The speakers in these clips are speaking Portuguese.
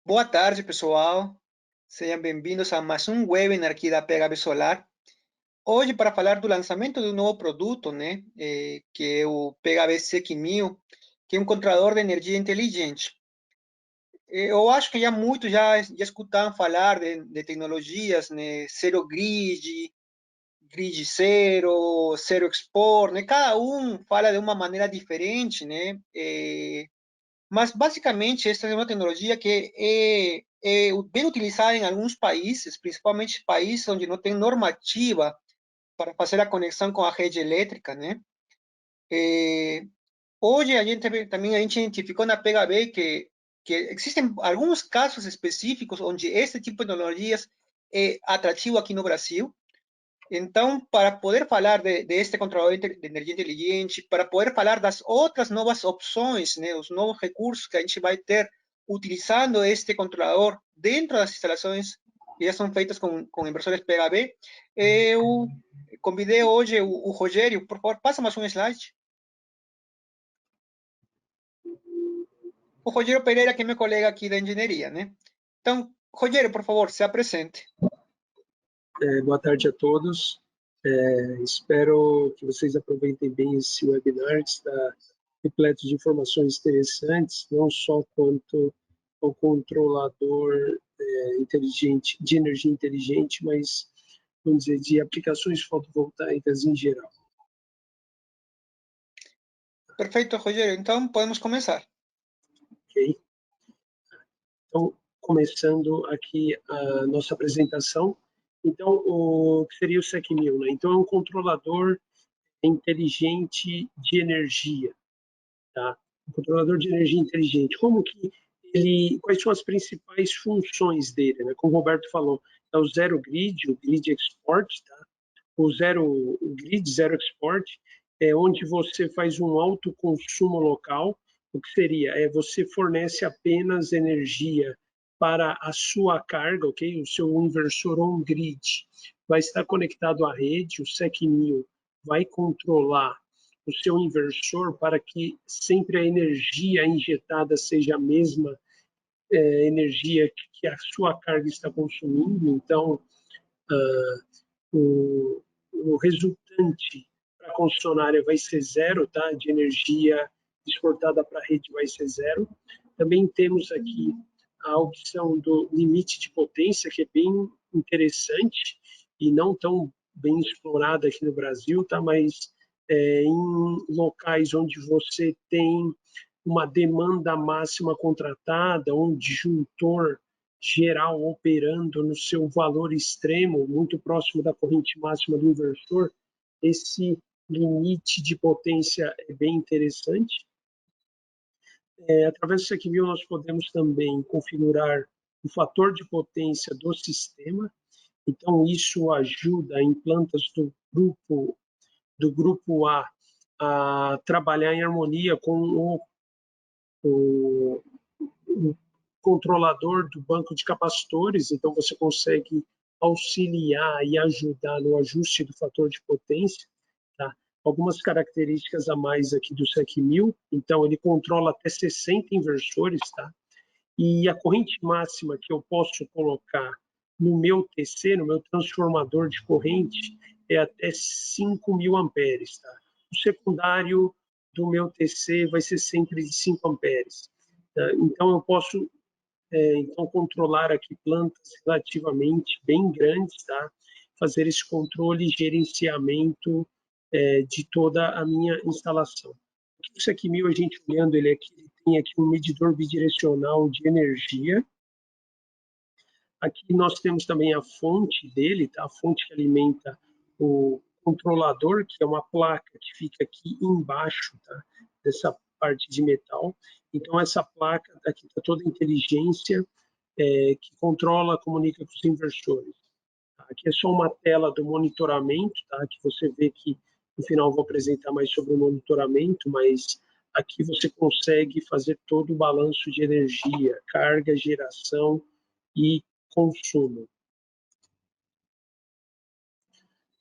Boa tarde, pessoal. Sejam bem-vindos a mais um webinar aqui da PHB Solar. Hoje, para falar do lançamento de um novo produto, né, que é o PHB SEC1000, que é um controlador de energia inteligente. Eu acho que muitos já escutaram falar de tecnologias, né, zero grid, grid zero, zero export, né? Cada um fala de uma maneira diferente, né? Mas, basicamente, esta é uma tecnologia que é bem utilizada em alguns países, principalmente países onde não tem normativa para fazer a conexão com a rede elétrica, né? Hoje, a gente identificou na PHB que existem alguns casos específicos onde esse tipo de tecnologias é atrativo aqui no Brasil. Então, para poder falar de este controlador de energia inteligente, para poder falar das outras novas opções, né, os novos recursos que a gente vai ter utilizando este controlador dentro das instalações que já são feitas com inversores PHB, eu convidei hoje o Rogério. Por favor, passa mais um slide. O Rogério Pereira, que é meu colega aqui da engenharia, né? Então, Rogério, por favor, se apresente. Boa tarde a todos. Espero que vocês aproveitem bem esse webinar, que está repleto de informações interessantes, não só quanto ao controlador inteligente, de energia inteligente, mas, vamos dizer, de aplicações fotovoltaicas em geral. Perfeito, Rogério. Então, podemos começar. Ok. Então, começando aqui a nossa apresentação. Então, o que seria o SEC1000, né? Então, é um controlador inteligente de energia, tá? Um controlador de energia inteligente. Quais são as principais funções dele, né? Como o Roberto falou, é o zero grid, o grid export, tá? O grid zero export é onde você faz um alto consumo local. O que seria? Você fornece apenas energia para a sua carga, ok? O seu inversor on-grid vai estar conectado à rede, o SEC1000 vai controlar o seu inversor para que sempre a energia injetada seja a mesma energia que a sua carga está consumindo. Então, o resultante para a concessionária vai ser zero, tá? De energia exportada para a rede vai ser zero. Também temos aqui a opção do limite de potência, que é bem interessante e não tão bem explorada aqui no Brasil, tá? Mas em locais onde você tem uma demanda máxima contratada, um disjuntor geral operando no seu valor extremo, muito próximo da corrente máxima do inversor, esse limite de potência é bem interessante. Através do SEC1000 nós podemos também configurar o fator de potência do sistema. Então, isso ajuda em plantas do grupo A trabalhar em harmonia com o controlador do banco de capacitores. Então, você consegue auxiliar e ajudar no ajuste do fator de potência. Tá? Algumas características a mais aqui do SEC1000. Então, ele controla até 60 inversores. Tá? E a corrente máxima que eu posso colocar no meu TC, no meu transformador de corrente, é até 5.000 amperes. Tá? O secundário do meu TC vai ser sempre de 5 amperes. Tá? Então, eu posso controlar aqui plantas relativamente bem grandes, tá? Fazer esse controle e gerenciamento de toda a minha instalação. O SEC1000, a gente olhando ele aqui, ele tem aqui um medidor bidirecional de energia. Aqui nós temos também a fonte dele, tá? A fonte que alimenta o controlador, que é uma placa que fica aqui embaixo, tá? Dessa parte de metal. Então, essa placa aqui está toda a inteligência que controla, comunica com os inversores. Aqui é só uma tela do monitoramento, tá? Que você vê que no final eu vou apresentar mais sobre o monitoramento, mas aqui você consegue fazer todo o balanço de energia, carga, geração e consumo.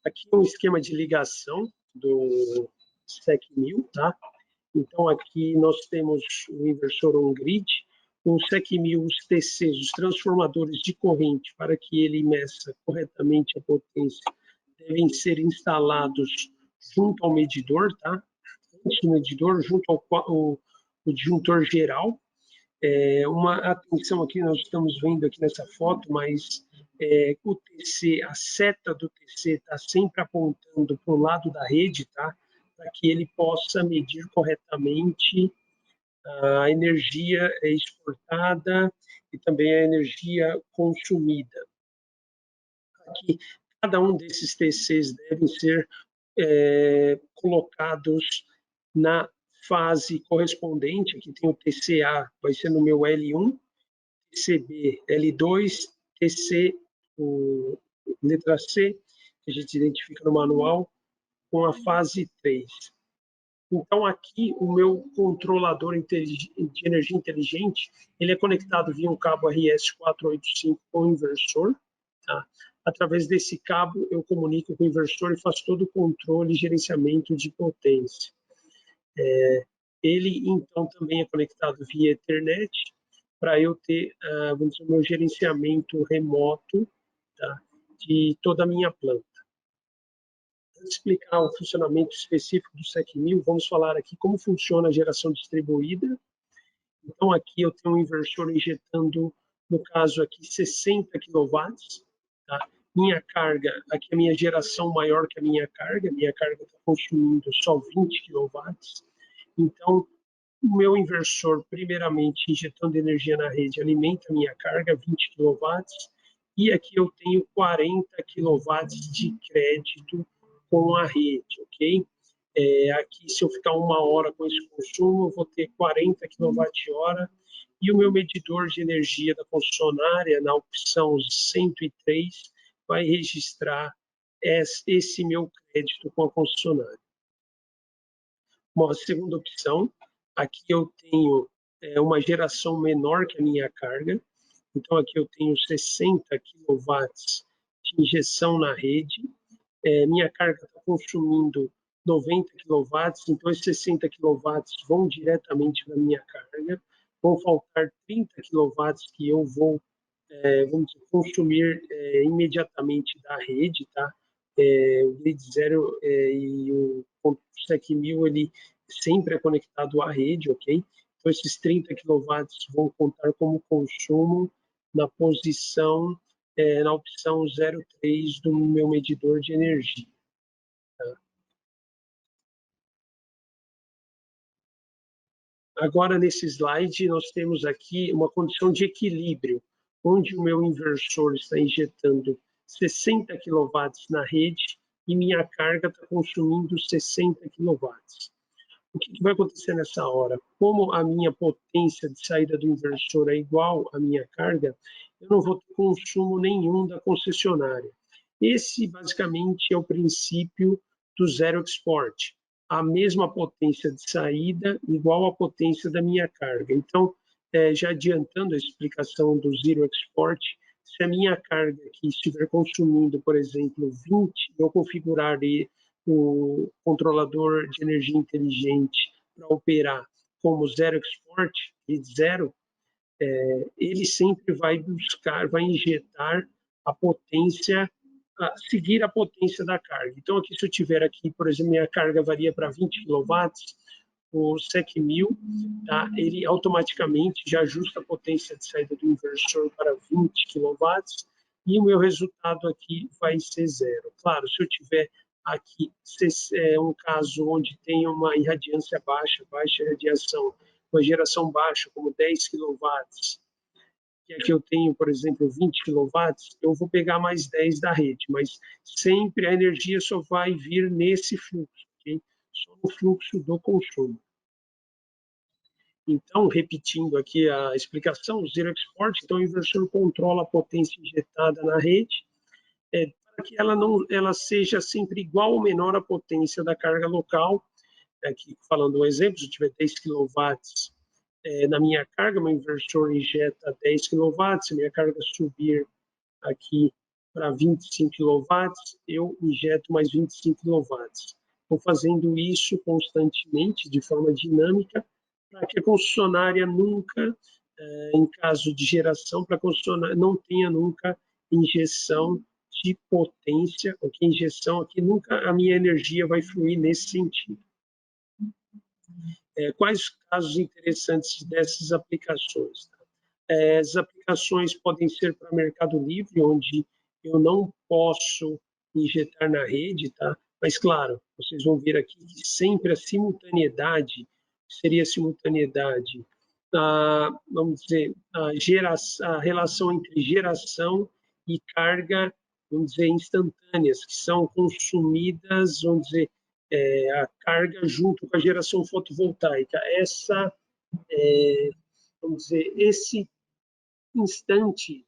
Aqui é um esquema de ligação do SEC1000, tá? Então, aqui nós temos o inversor on-grid, o SEC1000, os TCs, os transformadores de corrente, para que ele meça corretamente a potência, devem ser instalados junto ao medidor, tá? Antes do medidor, junto ao disjuntor geral. Uma atenção aqui, nós estamos vendo aqui nessa foto, mas o TC, a seta do TC está sempre apontando para o lado da rede, tá? Para que ele possa medir corretamente a energia exportada e também a energia consumida. Aqui, cada um desses TCs devem ser colocados na fase correspondente. Aqui tem o TCA, vai ser no meu L1, TCB, L2, TC, letra C, que a gente identifica no manual, com a fase 3. Então, aqui, o meu controlador de energia inteligente, ele é conectado via um cabo RS485 com o inversor. Tá? Através desse cabo, eu comunico com o inversor e faço todo o controle e gerenciamento de potência. Ele, então, também é conectado via Ethernet, para eu ter, vamos dizer, o meu gerenciamento remoto, tá? De toda a minha planta. Para explicar o funcionamento específico do SEC1000, vamos falar aqui como funciona a geração distribuída. Então, aqui eu tenho um inversor injetando, no caso aqui, 60 kW. Tá? Minha carga, aqui a minha geração maior que a minha carga está consumindo só 20 kW. Então, o meu inversor, primeiramente, injetando energia na rede, alimenta a minha carga, 20 kW. E aqui eu tenho 40 kW de crédito com a rede, ok? Aqui, se eu ficar 1 hora com esse consumo, eu vou ter 40 kWh. E o meu medidor de energia da concessionária, na opção 103, vai registrar esse meu crédito com a concessionária. Uma segunda opção, aqui eu tenho uma geração menor que a minha carga. Então, aqui eu tenho 60 kW de injeção na rede. Minha carga está consumindo 90 kW, então esses 60 kW vão diretamente para a minha carga. Vão faltar 30 kW que eu vou vamos dizer, consumir imediatamente da rede, tá? O Grid Zero e o SEC1000, ele sempre é conectado à rede, ok? Então, esses 30 kW vão contar como consumo na posição, na opção 03 do meu medidor de energia. Tá? Agora, nesse slide, nós temos aqui uma condição de equilíbrio, onde o meu inversor está injetando 60 kW na rede e minha carga está consumindo 60 kW. O que vai acontecer nessa hora? Como a minha potência de saída do inversor é igual à minha carga, eu não vou ter consumo nenhum da concessionária. Esse, basicamente, é o princípio do Zero Export. A mesma potência de saída igual à potência da minha carga. Então, já adiantando a explicação do Zero Export, se a minha carga aqui estiver consumindo, por exemplo, 20, eu configurar o controlador de energia inteligente para operar como Zero Export, Grid Zero, ele sempre vai buscar, vai injetar a potência, seguir a potência da carga. Então, aqui, se eu tiver aqui, por exemplo, minha carga varia para 20 kW, o SEC1000, tá? Ele automaticamente já ajusta a potência de saída do inversor para 20 kW e o meu resultado aqui vai ser zero. Claro, se eu tiver aqui um caso onde tem uma irradiância baixa, baixa irradiação, uma geração baixa, como 10 kW, que aqui eu tenho, por exemplo, 20 kW, eu vou pegar mais 10 da rede, mas sempre a energia só vai vir nesse fluxo, okay? Só no fluxo do consumo. Então, repetindo aqui a explicação, o Zero Export, então o inversor controla a potência injetada na rede, para que ela seja sempre igual ou menor à potência da carga local. Aqui, falando um exemplo, se eu tiver 10 kW na minha carga, meu inversor injeta 10 kW, se minha carga subir aqui para 25 kW, eu injeto mais 25 kW. Estou fazendo isso constantemente, de forma dinâmica, para que a concessionária nunca, em caso de geração, para a concessionária não tenha nunca injeção de potência, porque injeção aqui nunca a minha energia vai fluir nesse sentido. Quais os casos interessantes dessas aplicações? As aplicações podem ser para Mercado Livre, onde eu não posso injetar na rede, tá? Mas, claro, vocês vão ver aqui que sempre a simultaneidade seria simultaneidade, vamos dizer, a relação entre geração e carga, vamos dizer, instantâneas, que são consumidas, vamos dizer, a carga junto com a geração fotovoltaica. Vamos dizer, esse instante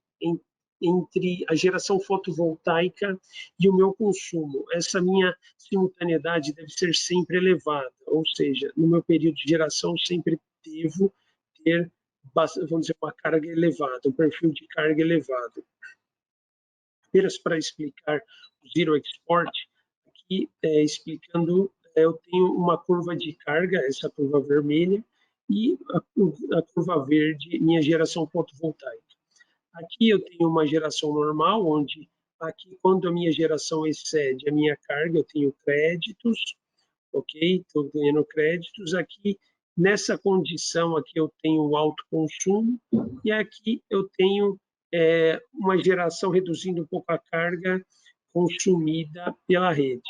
entre a geração fotovoltaica e o meu consumo. Essa minha simultaneidade deve ser sempre elevada, ou seja, no meu período de geração sempre devo ter, vamos dizer, uma carga elevada, um perfil de carga elevado. Apenas para explicar o Zero Export, aqui explicando, eu tenho uma curva de carga, essa curva vermelha, e a curva verde, minha geração fotovoltaica. Aqui eu tenho uma geração normal, onde aqui quando a minha geração excede a minha carga, eu tenho créditos, ok? Estou ganhando créditos. Aqui, nessa condição, aqui eu tenho o alto consumo, e aqui eu tenho uma geração reduzindo um pouco a carga consumida pela rede.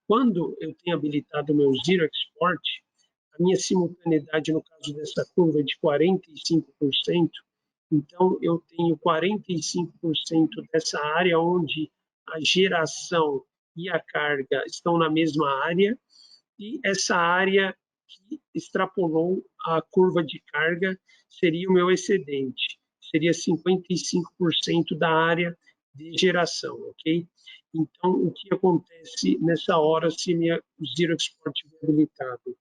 Quando eu tenho habilitado o meu Zero Export, a minha simultaneidade, no caso dessa curva, é de 45%, então eu tenho 45% dessa área onde a geração e a carga estão na mesma área, e essa área que extrapolou a curva de carga seria o meu excedente, seria 55% da área de geração, ok? Então, o que acontece nessa hora se minha Zero Export estiver habilitado?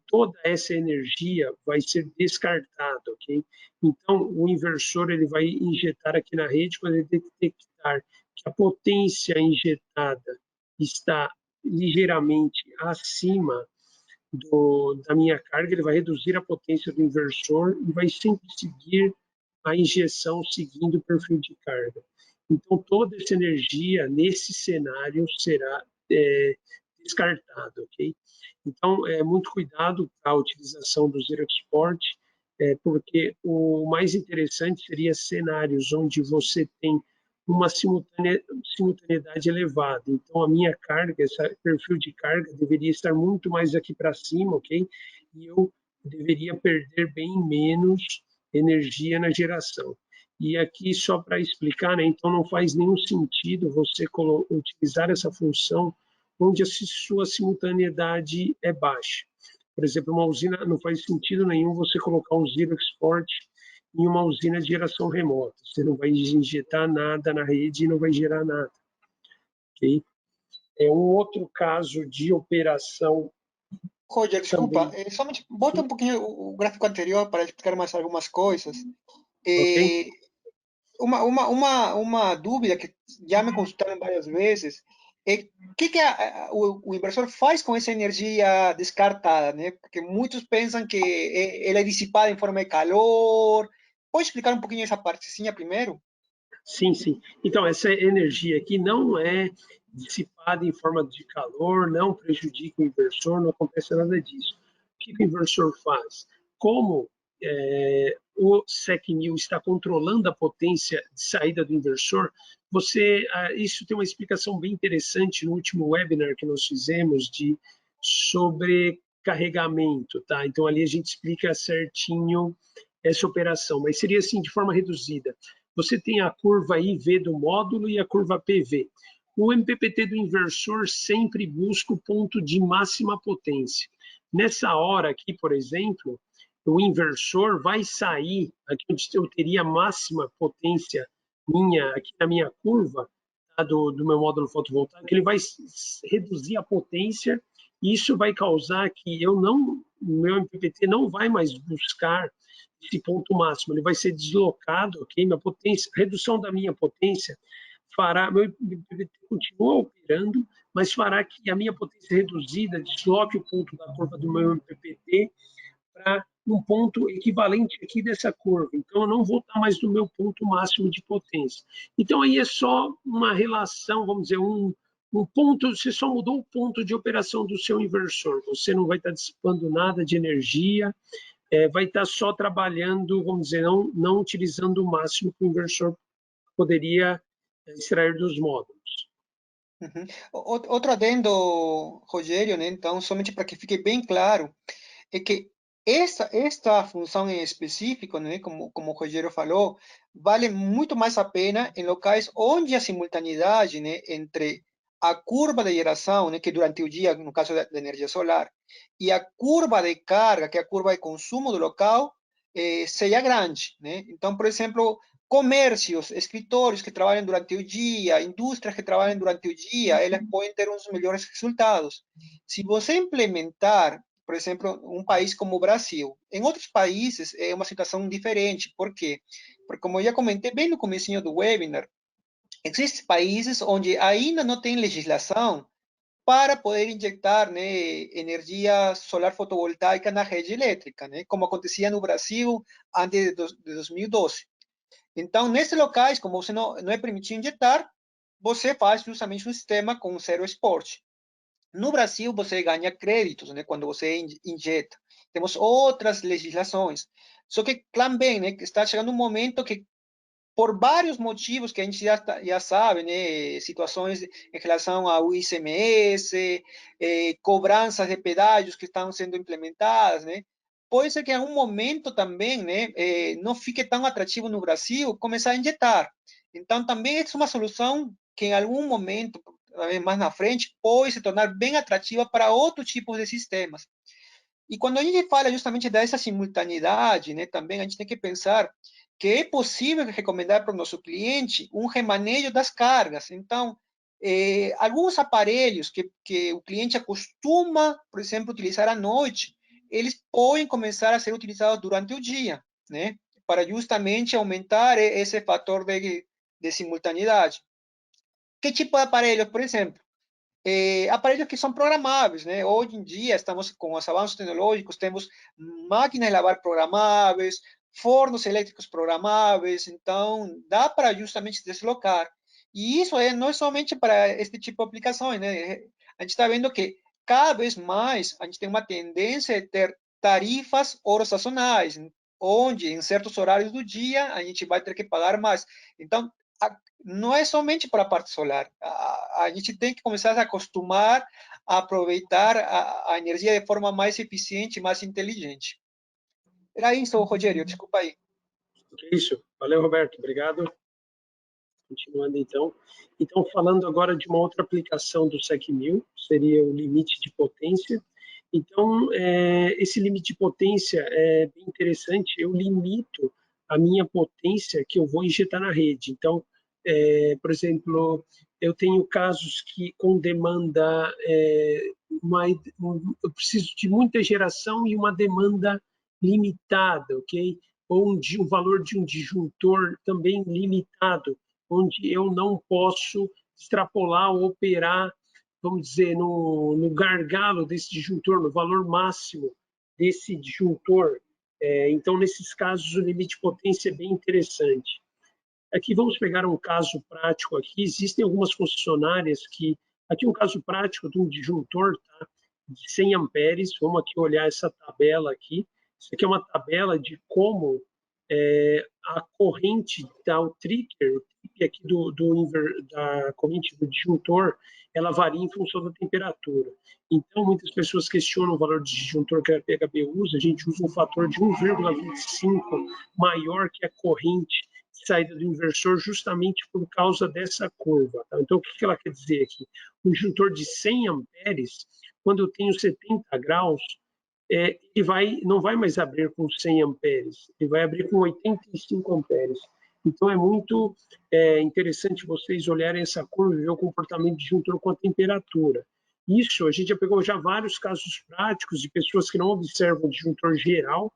Toda essa energia vai ser descartada, ok? Então, o inversor ele vai injetar aqui na rede, quando ele detectar que a potência injetada está ligeiramente acima da minha carga, ele vai reduzir a potência do inversor e vai sempre seguir a injeção seguindo o perfil de carga. Então, toda essa energia nesse cenário será descartada, ok? Então, muito cuidado com a utilização do Zero Export, porque o mais interessante seria cenários onde você tem uma simultaneidade elevada. Então, a minha carga, esse perfil de carga, deveria estar muito mais aqui para cima, ok? E eu deveria perder bem menos energia na geração. E aqui, só para explicar, né, então não faz nenhum sentido você utilizar essa função onde a sua simultaneidade é baixa. Por exemplo, uma usina, não faz sentido nenhum você colocar um Zero Export em uma usina de geração remota. Você não vai injetar nada na rede e não vai gerar nada. Okay? É um outro caso de operação. Roger, desculpa, somente bota um pouquinho o gráfico anterior para explicar mais algumas coisas. Okay? Uma dúvida que já me consultaram várias vezes é o que o inversor faz com essa energia descartada, né? Porque muitos pensam que ela é dissipada em forma de calor. Pode explicar um pouquinho essa partezinha primeiro? Sim, sim. Então, essa energia aqui não é dissipada em forma de calor, não prejudica o inversor, não acontece nada disso. O que o inversor faz? Como o SEC-1000 está controlando a potência de saída do inversor, isso tem uma explicação bem interessante no último webinar que nós fizemos de sobrecarregamento, tá? Então, ali a gente explica certinho essa operação, mas seria assim, de forma reduzida. Você tem a curva IV do módulo e a curva PV. O MPPT do inversor sempre busca o ponto de máxima potência. Nessa hora aqui, por exemplo, o inversor vai sair, aqui onde eu teria máxima potência aqui na minha curva, tá, do meu módulo fotovoltaico, ele vai reduzir a potência, e isso vai causar que o meu MPPT não vai mais buscar esse ponto máximo, ele vai ser deslocado, ok? Minha potência, redução da minha potência fará, meu MPPT continua operando, mas fará que a minha potência reduzida desloque o ponto da curva do meu MPPT para um ponto equivalente aqui dessa curva. Então, eu não vou estar mais no meu ponto máximo de potência. Então, aí é só uma relação, vamos dizer, um ponto, você só mudou o ponto de operação do seu inversor. Você não vai estar dissipando nada de energia, vai estar só trabalhando, vamos dizer, não utilizando o máximo que o inversor poderia extrair dos módulos. Uhum. Outro adendo, Rogério, né? Então, somente para que fique bem claro, é que esta função em específico, né, como o Rogério falou, vale muito mais a pena em locais onde a simultaneidade, né, entre a curva de geração, né, que durante o dia, no caso da energia solar, e a curva de carga, que é a curva de consumo do local, seja grande, né? Então, por exemplo, comércios, escritórios que trabalham durante o dia, indústrias que trabalham durante o dia, elas podem ter uns melhores resultados. Se você implementar, por exemplo, um país como o Brasil, em outros países é uma situação diferente. Por quê? Porque, como eu já comentei bem no comecinho do webinar, existem países onde ainda não tem legislação para poder injetar, né, energia solar fotovoltaica na rede elétrica, né, como acontecia no Brasil antes de 2012. Então, nesses locais, como você não é permitido injetar, você faz justamente um sistema com zero esporte. No Brasil, você ganha créditos, né, quando você injeta. Temos outras legislações. Só que também, né, está chegando um momento que, por vários motivos que a gente já sabe, né, situações em relação ao ICMS, cobranças de pedágios que estão sendo implementadas, né, pode ser que em algum momento também, né, não fique tão atrativo no Brasil começar a injetar. Então, também é uma solução que em algum momento, mais na frente, pode se tornar bem atrativa para outros tipos de sistemas. E quando a gente fala justamente dessa simultaneidade, né, também a gente tem que pensar que é possível recomendar para o nosso cliente um remanejo das cargas. Então, alguns aparelhos que o cliente acostuma, por exemplo, utilizar à noite, eles podem começar a ser utilizados durante o dia, né, para justamente aumentar esse fator de simultaneidade. Que tipo de aparelhos, por exemplo? Aparelhos que são programáveis, né? Hoje em dia estamos com os avanços tecnológicos, temos máquinas de lavar programáveis, fornos elétricos programáveis, então dá para justamente deslocar. E isso não é somente para este tipo de aplicações, né? A gente está vendo que cada vez mais a gente tem uma tendência de ter tarifas orosacionais, onde em certos horários do dia a gente vai ter que pagar mais. Então, não é somente para a parte solar. A gente tem que começar a se acostumar a aproveitar a energia de forma mais eficiente, mais inteligente. Era isso, Rogério, desculpa aí. É isso. Valeu, Roberto. Obrigado. Continuando, então. Então, falando agora de uma outra aplicação do SEC 1000, seria o limite de potência. Então, esse limite de potência é bem interessante. Eu limito a minha potência que eu vou injetar na rede. Então, por exemplo, eu tenho casos que com demanda, eu preciso de muita geração e uma demanda limitada, ok? Ou um valor de um disjuntor também limitado, onde eu não posso extrapolar ou operar, vamos dizer, no gargalo desse disjuntor, no valor máximo desse disjuntor. Então, nesses casos, o limite de potência é bem interessante. Aqui vamos pegar um caso prático aqui. Existem algumas concessionárias que... Aqui um caso prático de um disjuntor, tá? De 100 amperes. Vamos aqui olhar essa tabela aqui. Isso aqui é uma tabela de como a corrente o trigger aqui da corrente do disjuntor, ela varia em função da temperatura. Então, muitas pessoas questionam o valor de disjuntor que a PHB usa. A gente usa um fator de 1,25 maior que a corrente de saída do inversor, justamente por causa dessa curva. Tá? Então, o que ela quer dizer aqui? Um disjuntor de 100 amperes, quando eu tenho 70 graus, ele não vai mais abrir com 100 amperes, ele vai abrir com 85 amperes. Então, é muito interessante vocês olharem essa curva e ver o comportamento disjuntor com a temperatura. Isso, a gente já pegou vários casos práticos de pessoas que não observam o disjuntor geral,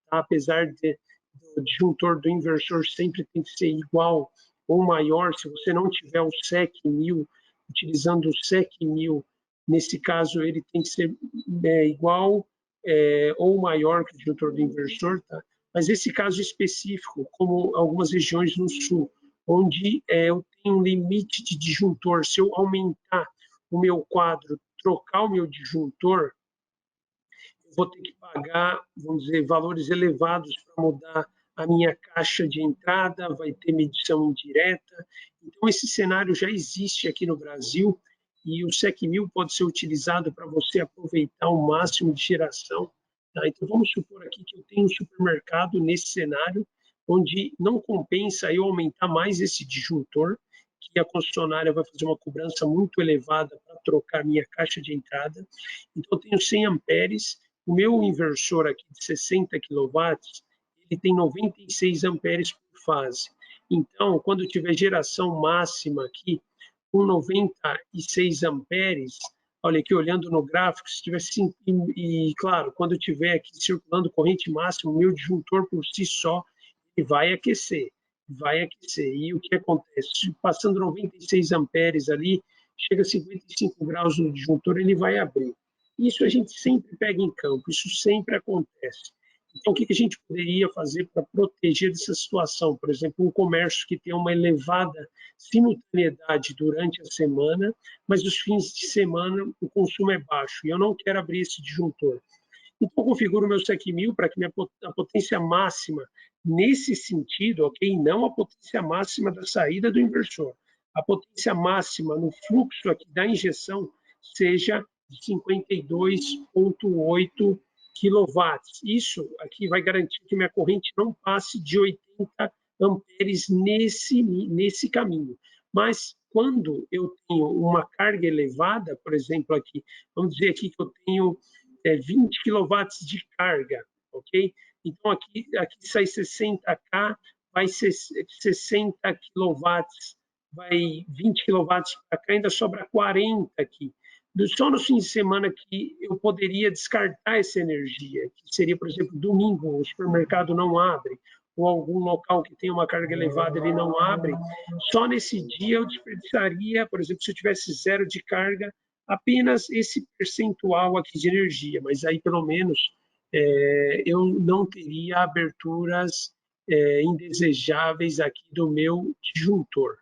tá? Apesar do disjuntor do inversor sempre tem que ser igual ou maior, se você não tiver o SEC 1000, utilizando o SEC 1000, nesse caso ele tem que ser igual ou maior que o disjuntor do inversor, tá? Mas esse caso específico, como algumas regiões no sul, onde eu tenho um limite de disjuntor, se eu aumentar o meu quadro, trocar o meu disjuntor, eu vou ter que pagar, vamos dizer, valores elevados para mudar a minha caixa de entrada, vai ter medição indireta. Então, esse cenário já existe aqui no Brasil e o SEC 1000 pode ser utilizado para você aproveitar o máximo de geração. Tá? Então, vamos supor aqui que eu tenho um supermercado nesse cenário, onde não compensa eu aumentar mais esse disjuntor, que a concessionária vai fazer uma cobrança muito elevada para trocar minha caixa de entrada. Então, eu tenho 100 amperes, o meu inversor aqui de 60 kW, ele tem 96 amperes por fase. Então, quando eu tiver geração máxima aqui, com 96 amperes, olha aqui olhando no gráfico, se tiver e claro, quando eu tiver aqui circulando corrente máxima, o meu disjuntor por si só ele vai aquecer. E o que acontece? Passando 96 amperes ali, chega a 55 graus no disjuntor, ele vai abrir. Isso a gente sempre pega em campo, isso sempre acontece. Então, o que a gente poderia fazer para proteger dessa situação? Por exemplo, um comércio que tem uma elevada simultaneidade durante a semana, mas os fins de semana o consumo é baixo, e eu não quero abrir esse disjuntor. Então, eu configuro o meu SEC 1000 para que a potência máxima, nesse sentido, ok? Não a potência máxima da saída do inversor. A potência máxima no fluxo aqui da injeção seja de 52,8 quilowatts. Isso aqui vai garantir que minha corrente não passe de 80 amperes nesse caminho. Mas quando eu tenho uma carga elevada, por exemplo, aqui, vamos dizer aqui que eu tenho 20 quilowatts de carga, ok? Então, aqui sai 60K, vai ser 60 quilowatts, vai 20 quilowatts para cá, ainda sobra 40 aqui. Só no fim de semana que eu poderia descartar essa energia, que seria, por exemplo, domingo, o supermercado não abre, ou algum local que tem uma carga elevada, ele não abre. Só nesse dia eu desperdiçaria, por exemplo, se eu tivesse zero de carga, apenas esse percentual aqui de energia, mas aí pelo menos eu não teria aberturas indesejáveis aqui do meu disjuntor.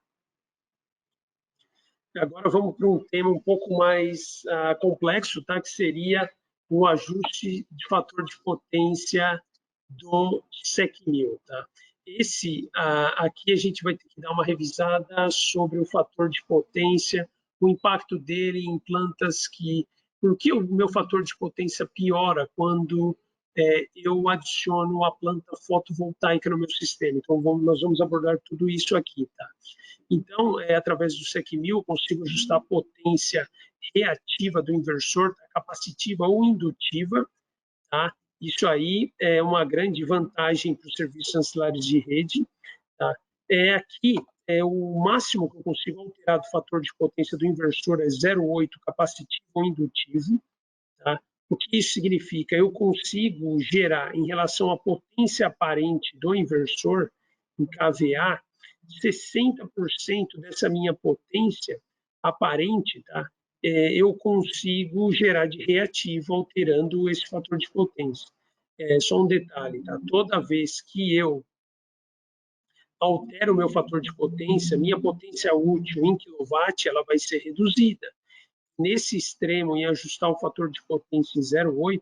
Agora vamos para um tema um pouco mais complexo, tá? Que seria o ajuste de fator de potência do SEC 1000. Tá? Aqui a gente vai ter que dar uma revisada sobre o fator de potência, o impacto dele em plantas por que o meu fator de potência piora quando eu adiciono a planta fotovoltaica no meu sistema. Então, nós vamos abordar tudo isso aqui. Tá? Então, através do SEC 1000, eu consigo ajustar a potência reativa do inversor, tá? Capacitiva ou indutiva. Tá? Isso aí é uma grande vantagem para os serviços ancilares de rede. Tá? Aqui, o máximo que eu consigo alterar do fator de potência do inversor é 0,8 capacitivo ou indutivo. Tá? O que isso significa? Eu consigo gerar, em relação à potência aparente do inversor, em kVA, 60% dessa minha potência aparente, tá? Eu consigo gerar de reativo alterando esse fator de potência. Só um detalhe, tá? Toda vez que eu altero o meu fator de potência, minha potência útil em quilowatt, ela vai ser reduzida. Nesse extremo, em ajustar o fator de potência em 0,8,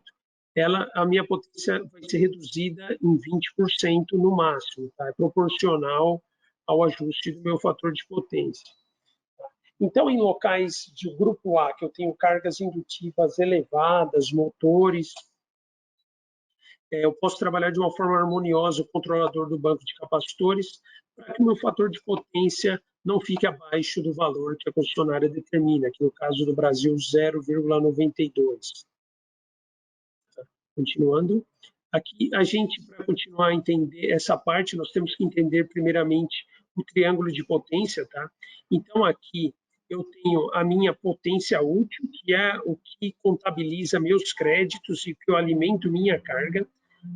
a minha potência vai ser reduzida em 20% no máximo, tá? É proporcional ao ajuste do meu fator de potência. Então, em locais de grupo A, que eu tenho cargas indutivas elevadas, motores, eu posso trabalhar de uma forma harmoniosa o controlador do banco de capacitores para que o meu fator de potência não fique abaixo do valor que a concessionária determina, que no caso do Brasil, 0,92. Continuando. Aqui, a gente, para continuar a entender essa parte, nós temos que entender primeiramente o triângulo de potência, tá? Então, aqui, eu tenho a minha potência útil, que é o que contabiliza meus créditos e que eu alimento minha carga.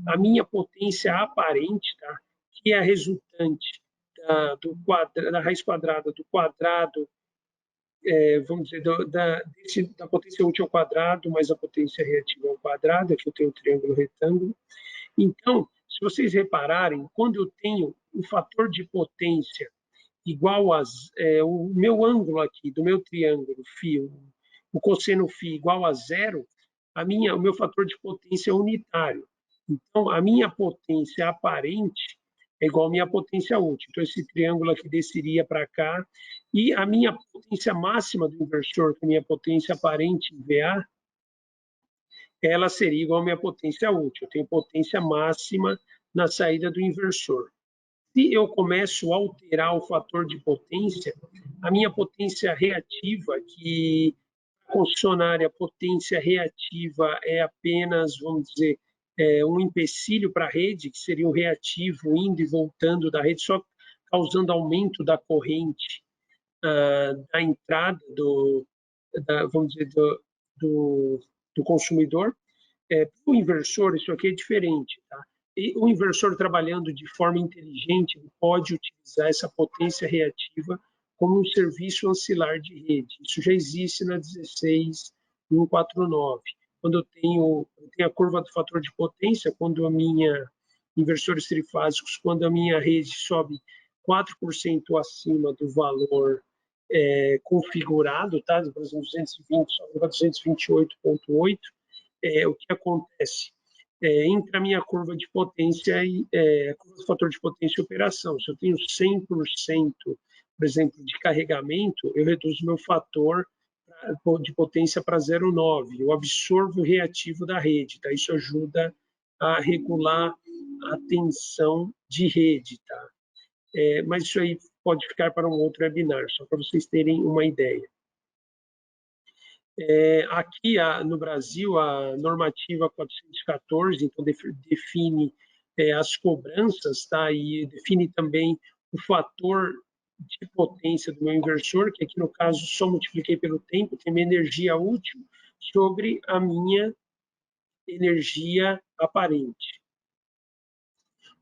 A minha potência aparente, tá? Que é a resultante da raiz quadrada do quadrado, vamos dizer, da potência útil ao quadrado, mais a potência reativa ao quadrado, aqui eu tenho o triângulo retângulo. Então, se vocês repararem, quando eu tenho o fator de potência igual a o meu ângulo aqui do meu triângulo φ, o cosseno φ igual a zero, o meu fator de potência é unitário. Então, a minha potência aparente é igual à minha potência útil. Então, esse triângulo aqui desceria para cá, e a minha potência máxima do inversor, que é a minha potência aparente, VA, ela seria igual à minha potência útil. Eu tenho potência máxima na saída do inversor. Se eu começo a alterar o fator de potência, a minha potência reativa, que a concessionária potência reativa é apenas, vamos dizer, um empecilho para a rede, que seria um reativo indo e voltando da rede, só causando aumento da corrente da entrada vamos dizer, do consumidor. Para o inversor, isso aqui é diferente, tá? E o inversor trabalhando de forma inteligente pode utilizar essa potência reativa como um serviço ancilar de rede. Isso já existe na 16149. Quando eu tenho a curva do fator de potência, quando a minha inversores trifásicos, quando a minha rede sobe 4% acima do valor configurado, tá? Por exemplo, 220 sobe para 228,8, o que acontece? Entre a minha curva de potência e a curva do fator de potência e operação. Se eu tenho 100%, por exemplo, de carregamento, eu reduzo meu fator de potência para 0,9. Eu absorvo o reativo da rede, tá? Isso ajuda a regular a tensão de rede, tá? Mas isso aí pode ficar para um outro webinar, só para vocês terem uma ideia. Aqui no Brasil, a normativa 414, então, define as cobranças, tá? E define também o fator de potência do meu inversor, que aqui no caso só multipliquei pelo tempo, tem minha energia útil sobre a minha energia aparente.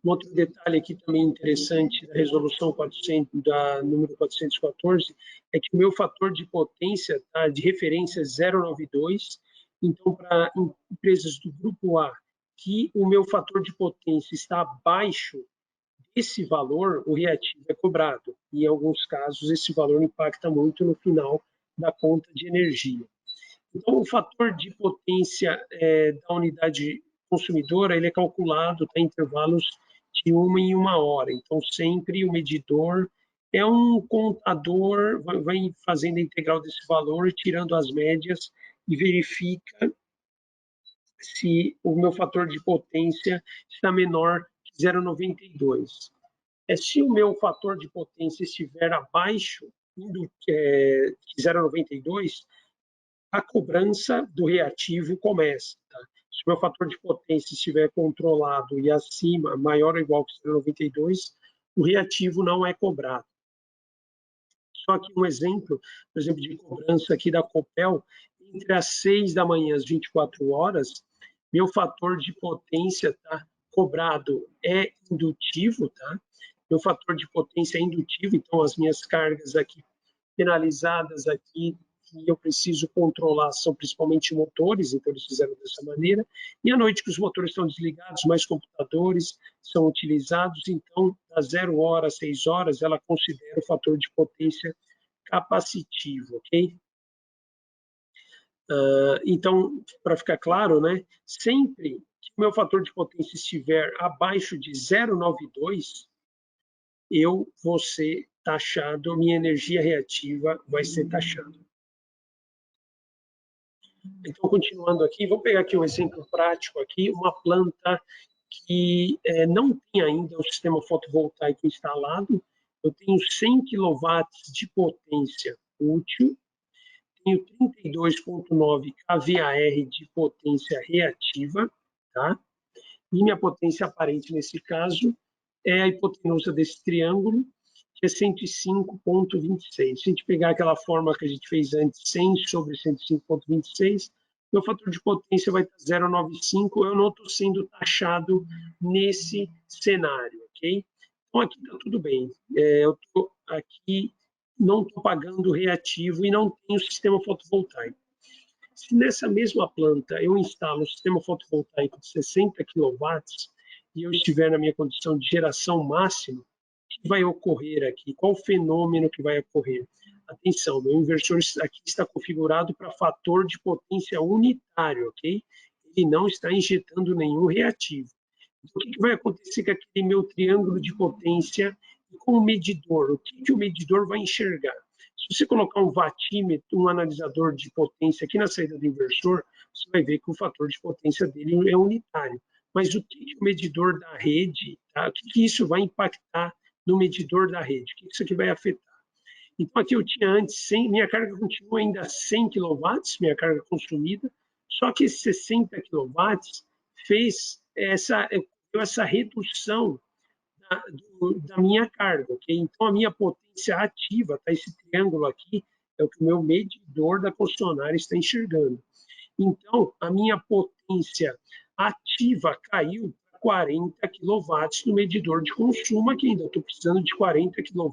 Um outro detalhe aqui também interessante da resolução 400, da número 414, é que o meu fator de potência tá, de referência é 0,92. Então, para empresas do grupo A, que o meu fator de potência está abaixo desse valor, o reativo é cobrado. E, em alguns casos, esse valor impacta muito no final da conta de energia. Então, o fator de potência da unidade consumidora ele é calculado em intervalos de 1 em 1 hora. Então, sempre o medidor é um contador, vai fazendo a integral desse valor, tirando as médias e verifica se o meu fator de potência está menor que 0,92. Se o meu fator de potência estiver abaixo de 0,92, a cobrança do reativo começa. Tá? Se o meu fator de potência estiver controlado e acima, maior ou igual que 0,92, o reativo não é cobrado. Só que um exemplo, por exemplo, de cobrança aqui da Copel, entre as 6 da manhã e as 24 horas, meu fator de potência tá, cobrado é indutivo, tá? Meu fator de potência é indutivo, então as minhas cargas aqui penalizadas aqui que eu preciso controlar são principalmente motores, então eles fizeram dessa maneira. E à noite que os motores estão desligados, mais computadores são utilizados, então, das 0 hora às 6 horas, ela considera o fator de potência capacitivo, ok? Então, para ficar claro, né, sempre que o meu fator de potência estiver abaixo de 0,92, eu vou ser taxado, minha energia reativa vai ser taxada. Então, continuando aqui, vou pegar aqui um exemplo prático aqui, uma planta que não tem ainda o sistema fotovoltaico instalado. Eu tenho 100 kW de potência útil, tenho 32,9 kVAR de potência reativa, tá? E minha potência aparente nesse caso é a hipotenusa desse triângulo, que é 105,26. Se a gente pegar aquela forma que a gente fez antes, 100 sobre 105,26, meu fator de potência vai estar 0,95, eu não estou sendo taxado nesse cenário, ok? Então, aqui está tudo bem. Eu estou aqui, não estou pagando reativo e não tenho sistema fotovoltaico. Se nessa mesma planta eu instalo um sistema fotovoltaico de 60 kW e eu estiver na minha condição de geração máxima, o que vai ocorrer aqui? Qual o fenômeno que vai ocorrer? Atenção, meu inversor aqui está configurado para fator de potência unitário, ok? Ele não está injetando nenhum reativo. Então, o que vai acontecer com aquele meu triângulo de potência e com o medidor? O que o medidor vai enxergar? Se você colocar um vatímetro, um analisador de potência aqui na saída do inversor, você vai ver que o fator de potência dele é unitário. Mas o que o medidor da rede, tá? O que isso vai impactar no medidor da rede? O que isso aqui vai afetar? Então, aqui eu tinha antes 100, minha carga continua ainda 100 kW, minha carga consumida, só que esses 60 kW fez essa redução da minha carga, ok? Então, a minha potência ativa, tá? Esse triângulo aqui é o que o meu medidor da concessionária está enxergando. Então, a minha potência ativa caiu para 40 kW no medidor de consumo, aqui ainda estou precisando de 40 kW,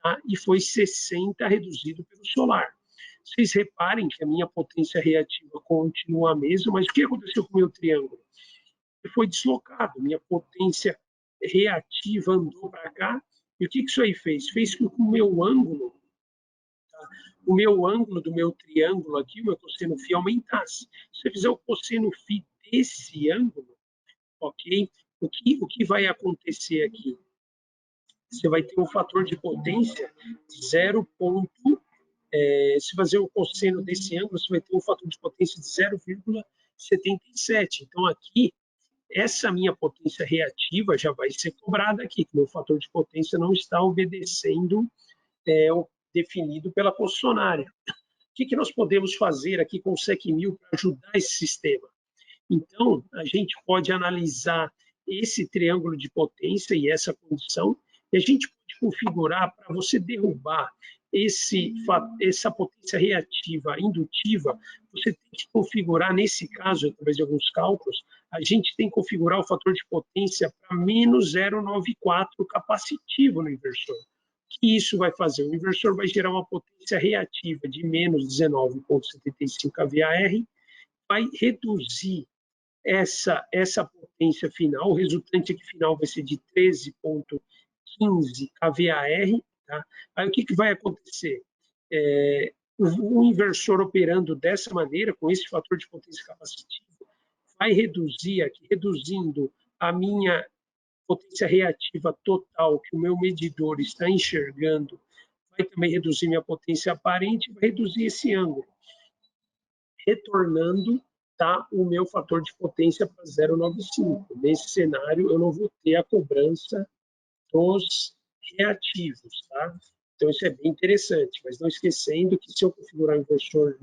tá? E foi 60 reduzido pelo solar. Vocês reparem que a minha potência reativa continua a mesma, mas o que aconteceu com o meu triângulo? Ele foi deslocado, minha potência reativa andou para cá, e o que isso aí fez? Fez com que o meu ângulo, tá? O meu ângulo do meu triângulo aqui, o meu cosseno φ aumentasse. Se eu fizer o cosseno φ desse ângulo, ok? O que vai acontecer aqui? Você vai ter um fator de potência de 0. Se fazer o cosseno desse ângulo, você vai ter um fator de potência de 0,77. Então, aqui, essa minha potência reativa já vai ser cobrada aqui, que meu fator de potência não está obedecendo o definido pela concessionária. O que nós podemos fazer aqui com o SEC 1000 para ajudar esse sistema? Então, a gente pode analisar esse triângulo de potência e essa condição, e a gente pode configurar para você derrubar essa potência reativa indutiva, você tem que configurar, nesse caso, através de alguns cálculos, a gente tem que configurar o fator de potência para menos 0,94 capacitivo no inversor. O que isso vai fazer? O inversor vai gerar uma potência reativa de menos 19,75 kVAR, vai reduzir essa potência final, o resultante aqui final vai ser de 13,15 kVAR, tá? Aí o que vai acontecer? O inversor operando dessa maneira, com esse fator de potência capacitiva, vai reduzir aqui, reduzindo a minha potência reativa total que o meu medidor está enxergando, vai também reduzir minha potência aparente, vai reduzir esse ângulo, retornando, tá, o meu fator de potência para 0,95. Nesse cenário, eu não vou ter a cobrança dos reativos, tá? Então, isso é bem interessante, mas não esquecendo que se eu configurar o inversor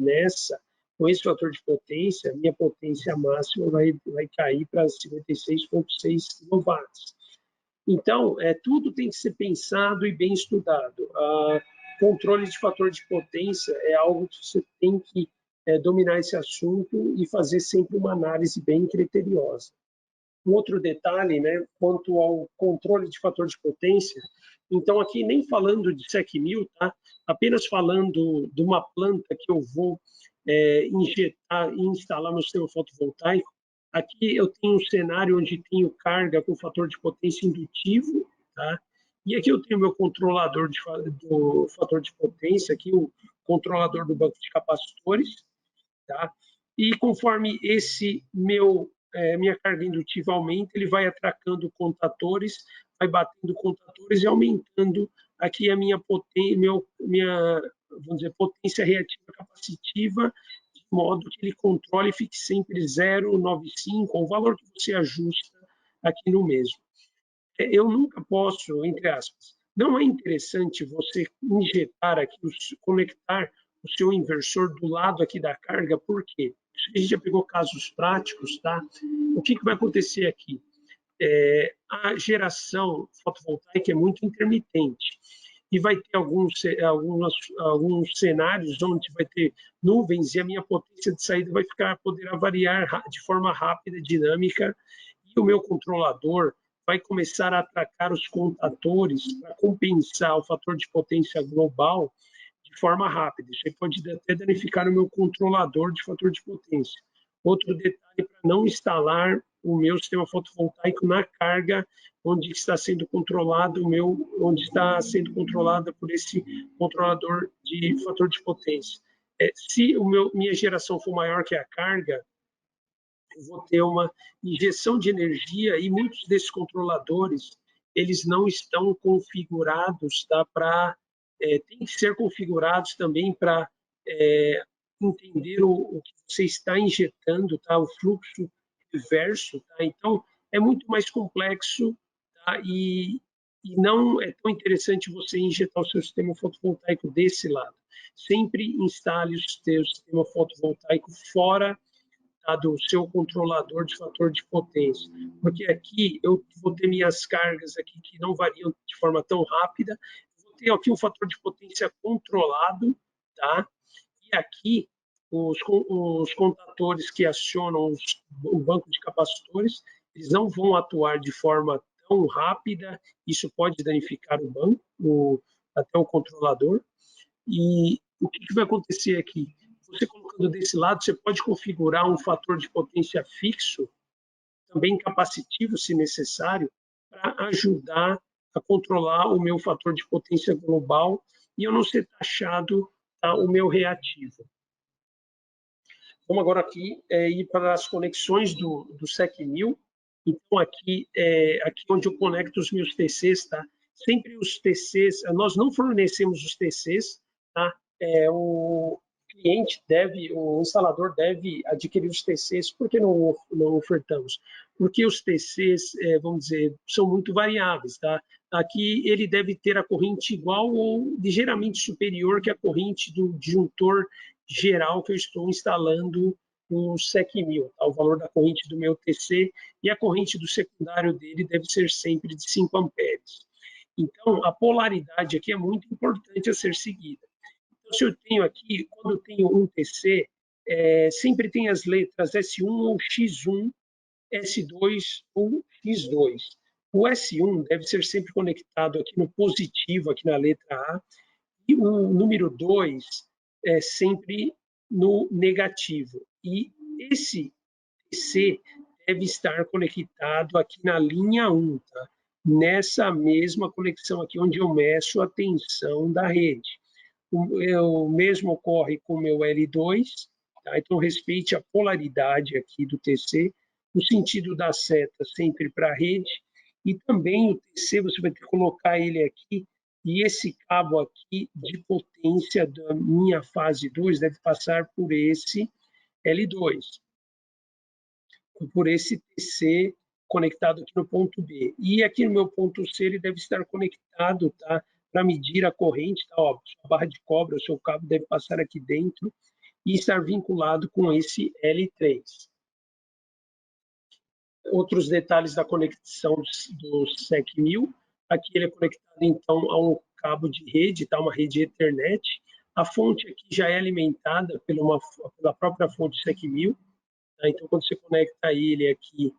com esse fator de potência, minha potência máxima vai cair para 56,6 kW. Então, tudo tem que ser pensado e bem estudado. Controle de fator de potência é algo que você tem que dominar esse assunto e fazer sempre uma análise bem criteriosa. Um outro detalhe, né, quanto ao controle de fator de potência, então aqui nem falando de SEC 1000, tá? Apenas falando de uma planta que eu vou injetar e instalar no sistema fotovoltaico. Aqui eu tenho um cenário onde tenho carga com fator de potência indutivo, tá? E aqui eu tenho meu controlador do fator de potência, aqui o controlador do banco de capacitores, tá? E conforme esse minha carga indutiva aumenta, ele vai atracando contatores, vai batendo contatores e aumentando aqui a minha vamos dizer, potência reativa capacitiva, de modo que ele controle e fique sempre 0,95, ou o valor que você ajusta aqui no mesmo. Eu nunca posso, entre aspas, não é interessante você injetar aqui, conectar o seu inversor do lado aqui da carga, por quê? A gente já pegou casos práticos, tá? O que vai acontecer aqui? A geração fotovoltaica é muito intermitente e vai ter alguns cenários onde vai ter nuvens e a minha potência de saída poderá variar de forma rápida, dinâmica, e o meu controlador vai começar a atacar os contatores para compensar o fator de potência global de forma rápida. Isso aí pode até danificar o meu controlador de fator de potência. Outro detalhe para não instalar o meu sistema fotovoltaico na carga onde está sendo controlado onde está sendo controlada por esse controlador de fator de potência. Se minha geração for maior que a carga, eu vou ter uma injeção de energia e muitos desses controladores eles não estão configurados, tá, tem que ser configurados também para entender o que você está injetando, tá, o fluxo reverso, tá? Então é muito mais complexo, tá? E não é tão interessante você injetar o seu sistema fotovoltaico desse lado. Sempre instale o seu sistema fotovoltaico fora, tá, do seu controlador de fator de potência, porque aqui eu vou ter minhas cargas aqui que não variam de forma tão rápida, vou ter aqui um fator de potência controlado, tá? E aqui os contatores que acionam o banco de capacitores, eles não vão atuar de forma tão rápida, isso pode danificar o banco, até o controlador. E o que vai acontecer aqui? Você colocando desse lado, você pode configurar um fator de potência fixo, também capacitivo, se necessário, para ajudar a controlar o meu fator de potência global e eu não ser taxado, tá, o meu reativo. Vamos agora aqui ir para as conexões do SEC 1000. Então, aqui onde eu conecto os meus TCs, tá? Sempre os TCs, nós não fornecemos os TCs, tá? O cliente o instalador deve adquirir os TCs. Por que não ofertamos? Porque os TCs, vamos dizer, são muito variáveis, tá? Aqui ele deve ter a corrente igual ou ligeiramente superior que a corrente do disjuntor geral que eu estou instalando no SEC 1000, tá? O valor da corrente do meu TC e a corrente do secundário dele deve ser sempre de 5 amperes. Então, a polaridade aqui é muito importante a ser seguida. Então, se eu tenho aqui, quando eu tenho um TC, sempre tem as letras S1 ou X1, S2 ou X2. O S1 deve ser sempre conectado aqui no positivo, aqui na letra A, e o número 2 é sempre no negativo. E esse TC deve estar conectado aqui na linha 1, tá? Nessa mesma conexão aqui, onde eu meço a tensão da rede. O mesmo ocorre com o meu L2, tá? Então respeite a polaridade aqui do TC, no sentido da seta sempre para a rede, e também o TC você vai ter que colocar ele aqui, e esse cabo aqui de potência da minha fase 2 deve passar por esse L2, por esse TC conectado aqui no ponto B. E aqui no meu ponto C ele deve estar conectado, tá, para medir a corrente, tá, ó, a barra de cobre, o seu cabo deve passar aqui dentro e estar vinculado com esse L3. Outros detalhes da conexão do SEC 1000, aqui ele é conectado então a um cabo de rede, tá, uma rede Ethernet. A fonte aqui já é alimentada pela própria fonte SEC 1000, tá? Então quando você conecta ele aqui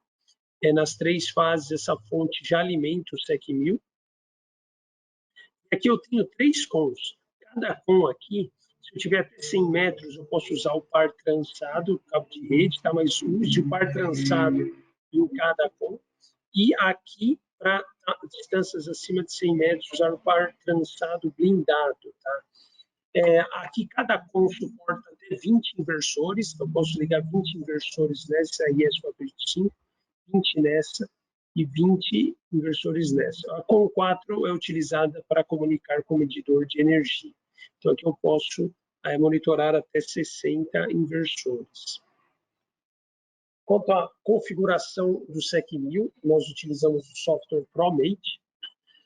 nas 3 fases, essa fonte já alimenta o SEC 1000. Aqui eu tenho 3 cons. Cada con aqui, se eu tiver até 100 metros, eu posso usar o par trançado, cabo de rede, tá? Mas use o par trançado em cada con. E aqui, para distâncias acima de 100 metros, usar o par trançado blindado, tá? Aqui cada con suporta até 20 inversores, então eu posso ligar 20 inversores nessa IS485, 20 nessa e 20 inversores nessa. A COM 4 é utilizada para comunicar com o medidor de energia. Então aqui eu posso monitorar até 60 inversores. Quanto à configuração do SEC 1000, nós utilizamos o software ProMate.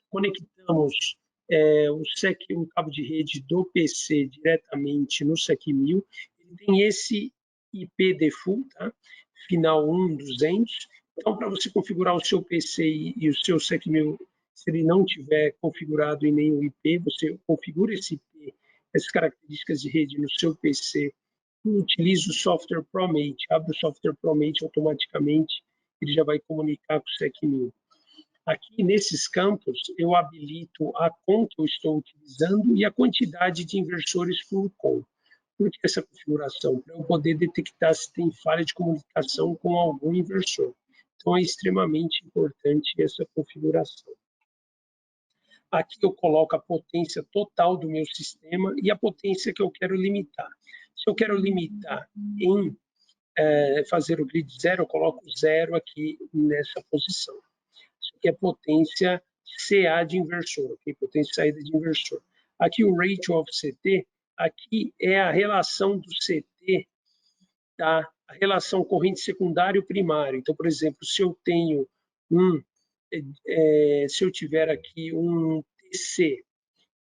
Conectamos um cabo de rede do PC diretamente no SEC 1000. Ele tem esse IP default, tá? Final 1200. Então, para você configurar o seu PC e o seu SEC 1000, se ele não tiver configurado em nenhum IP, você configura esse IP, essas características de rede no seu PC, e utiliza o software ProMate. Abre o software ProMate automaticamente, ele já vai comunicar com o SEC 1000. Aqui, nesses campos, eu habilito a com que eu estou utilizando e a quantidade de inversores por com. Por que essa configuração? Para eu poder detectar se tem falha de comunicação com algum inversor. Então, é extremamente importante essa configuração. Aqui eu coloco a potência total do meu sistema e a potência que eu quero limitar. Se eu quero limitar em fazer o grid zero, eu coloco zero aqui nessa posição. Isso aqui é potência CA de inversor, okay? Potência saída de inversor. Aqui o ratio of CT, aqui é a relação do CT, tá? A relação corrente secundário e primário. Então, por exemplo, se eu tenho se eu tiver aqui um TC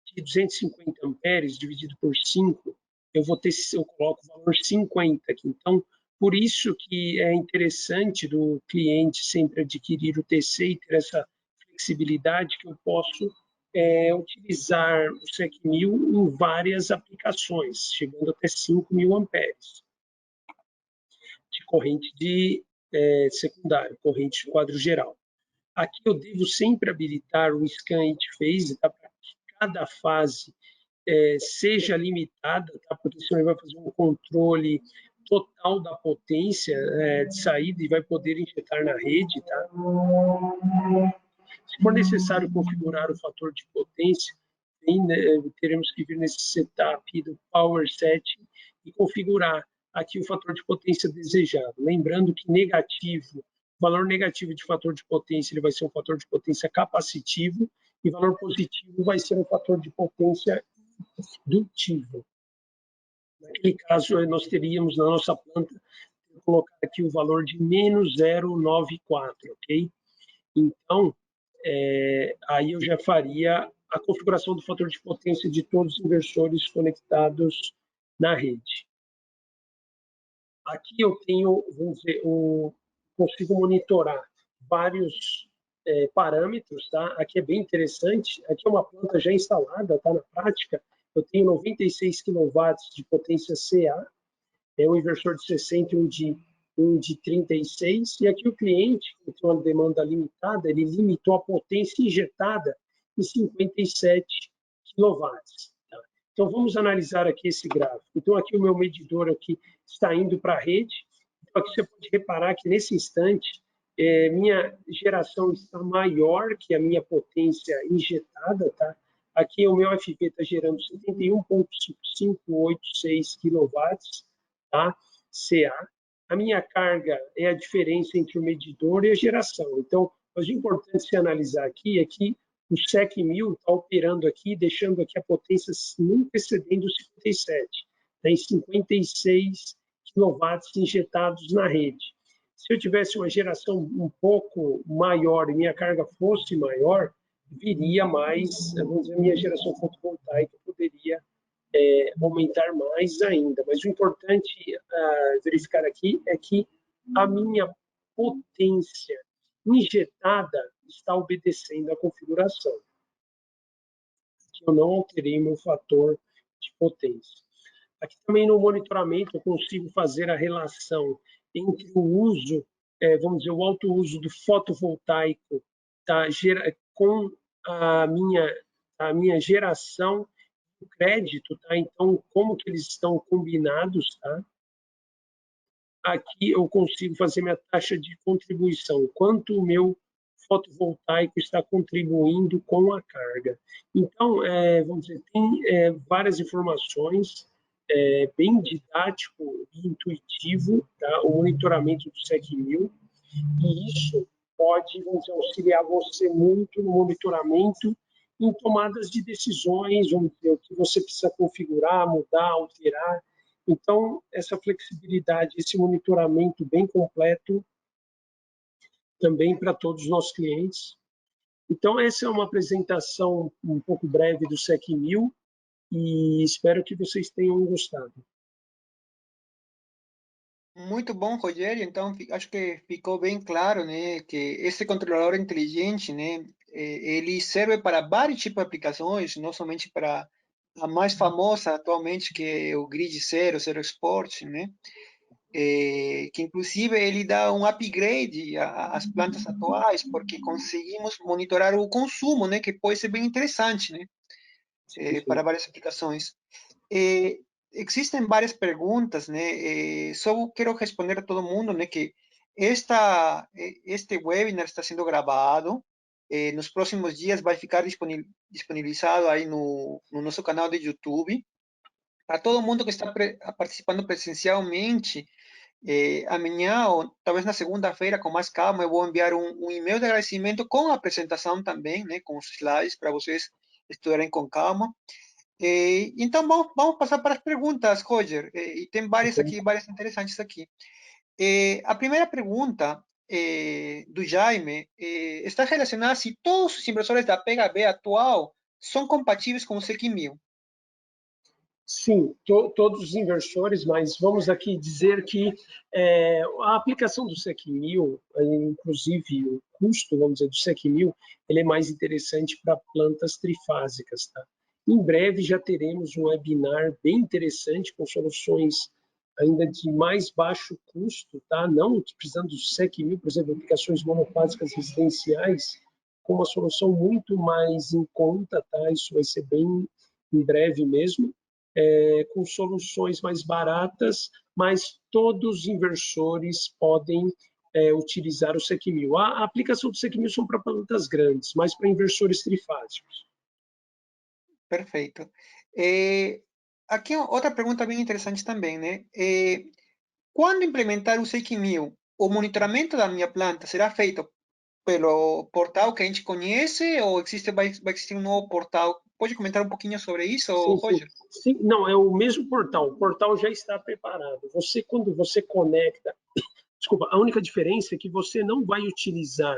de 250 amperes dividido por 5, eu coloco o valor 50 aqui. Então, por isso que é interessante do cliente sempre adquirir o TC e ter essa flexibilidade que eu posso utilizar o SEC1000 em várias aplicações, chegando até 5.000 amperes de corrente de secundário, corrente de quadro geral. Aqui eu devo sempre habilitar o Scan Each Phase, tá? Para que cada fase seja limitada, tá? Porque senão ele vai fazer um controle total da potência de saída e vai poder injetar na rede. Tá? Se for necessário configurar o fator de potência, teremos que vir nesse setup do Power Setting e configurar aqui o fator de potência desejado. Lembrando que negativo, valor negativo de fator de potência ele vai ser um fator de potência capacitivo e valor positivo vai ser um fator de potência indutivo. Naquele caso, nós teríamos na nossa planta, vou colocar aqui o valor de menos 0,94, ok? Então, aí eu já faria a configuração do fator de potência de todos os inversores conectados na rede. Aqui eu tenho, vamos dizer, consigo monitorar vários parâmetros, tá? Aqui é bem interessante. Aqui é uma planta já instalada, tá? Na prática, eu tenho 96 kW de potência CA, um inversor de 60 e um de 36, e aqui o cliente, que tem uma demanda limitada, ele limitou a potência injetada em 57 kW. Tá? Então, vamos analisar aqui esse gráfico. Então, aqui o meu medidor aqui está indo para a rede. Então, aqui você pode reparar que, nesse instante, minha geração está maior que a minha potência injetada, tá? Aqui o meu FV está gerando 71,5586 kW, tá? CA. A minha carga é a diferença entre o medidor e a geração. Então, o importante se analisar aqui é que o SEC1000 está operando aqui, deixando aqui a potência nunca excedendo os 57, tá? Em 56 kW injetados na rede. Se eu tivesse uma geração um pouco maior e minha carga fosse maior, viria mais, vamos dizer, a minha geração fotovoltaica poderia aumentar mais ainda. Mas o importante verificar aqui é que a minha potência injetada está obedecendo à configuração. Aqui eu não alterei meu fator de potência. Aqui também no monitoramento eu consigo fazer a relação entre o uso, vamos dizer, o alto uso do fotovoltaico tá, com a minha geração do crédito, tá? Então, como que eles estão combinados, tá? Aqui eu consigo fazer minha taxa de contribuição, quanto o meu fotovoltaico está contribuindo com a carga. Então, vamos dizer, tem várias informações, bem didático e intuitivo, tá? O monitoramento do SEC1000, e isso pode, vamos dizer, auxiliar você muito no monitoramento em tomadas de decisões, vamos dizer, o que você precisa configurar, mudar, alterar. Então, essa flexibilidade, esse monitoramento bem completo também para todos os nossos clientes. Então, essa é uma apresentação um pouco breve do SEC1000 e espero que vocês tenham gostado. Muito bom, Rogério. Então, acho que ficou bem claro, né, que esse controlador inteligente, né, ele serve para vários tipos de aplicações, não somente para a mais famosa atualmente, que é o Grid Zero, Zero Sport, né? que inclusive ele dá um upgrade às plantas atuais, porque conseguimos monitorar o consumo, né, que pode ser bem interessante, né, para várias aplicações. Existem várias perguntas, né? Só quero responder a todo mundo, né, que este webinar está sendo gravado. Nos próximos dias vai ficar disponibilizado aí no nosso canal de YouTube. Para todo mundo que está participando presencialmente, amanhã ou talvez na segunda-feira, com mais calma, eu vou enviar um e-mail de agradecimento com a apresentação também, né, com os slides para vocês estudarem com calma. Então, vamos passar para as perguntas, Roger. E tem várias aqui, várias interessantes aqui. A primeira pergunta do Jaime está relacionada se todos os inversores da PHB atual são compatíveis com o SEC 1000. Sim, todos os inversores, mas vamos aqui dizer que a aplicação do SEC 1000, inclusive o custo, vamos dizer, do SEC 1000, ele é mais interessante para plantas trifásicas, tá? Em breve já teremos um webinar bem interessante com soluções ainda de mais baixo custo, tá? Não precisando do SEC 1000, por exemplo, aplicações monofásicas residenciais, com uma solução muito mais em conta, tá? Isso vai ser bem em breve mesmo. Com soluções mais baratas, mas todos os inversores podem utilizar o SEC 1000. A aplicação do SEC 1000 são para plantas grandes, mas para inversores trifásicos. Perfeito. Aqui outra pergunta bem interessante também, né? Quando implementar o SEC 1000, o monitoramento da minha planta será feito pelo portal que a gente conhece ou vai existir um novo portal? Pode comentar um pouquinho sobre isso, Sim, sim. Roger? Sim, não, é o mesmo portal. O portal já está preparado. Quando você conecta, desculpa, a única diferença é que você não vai utilizar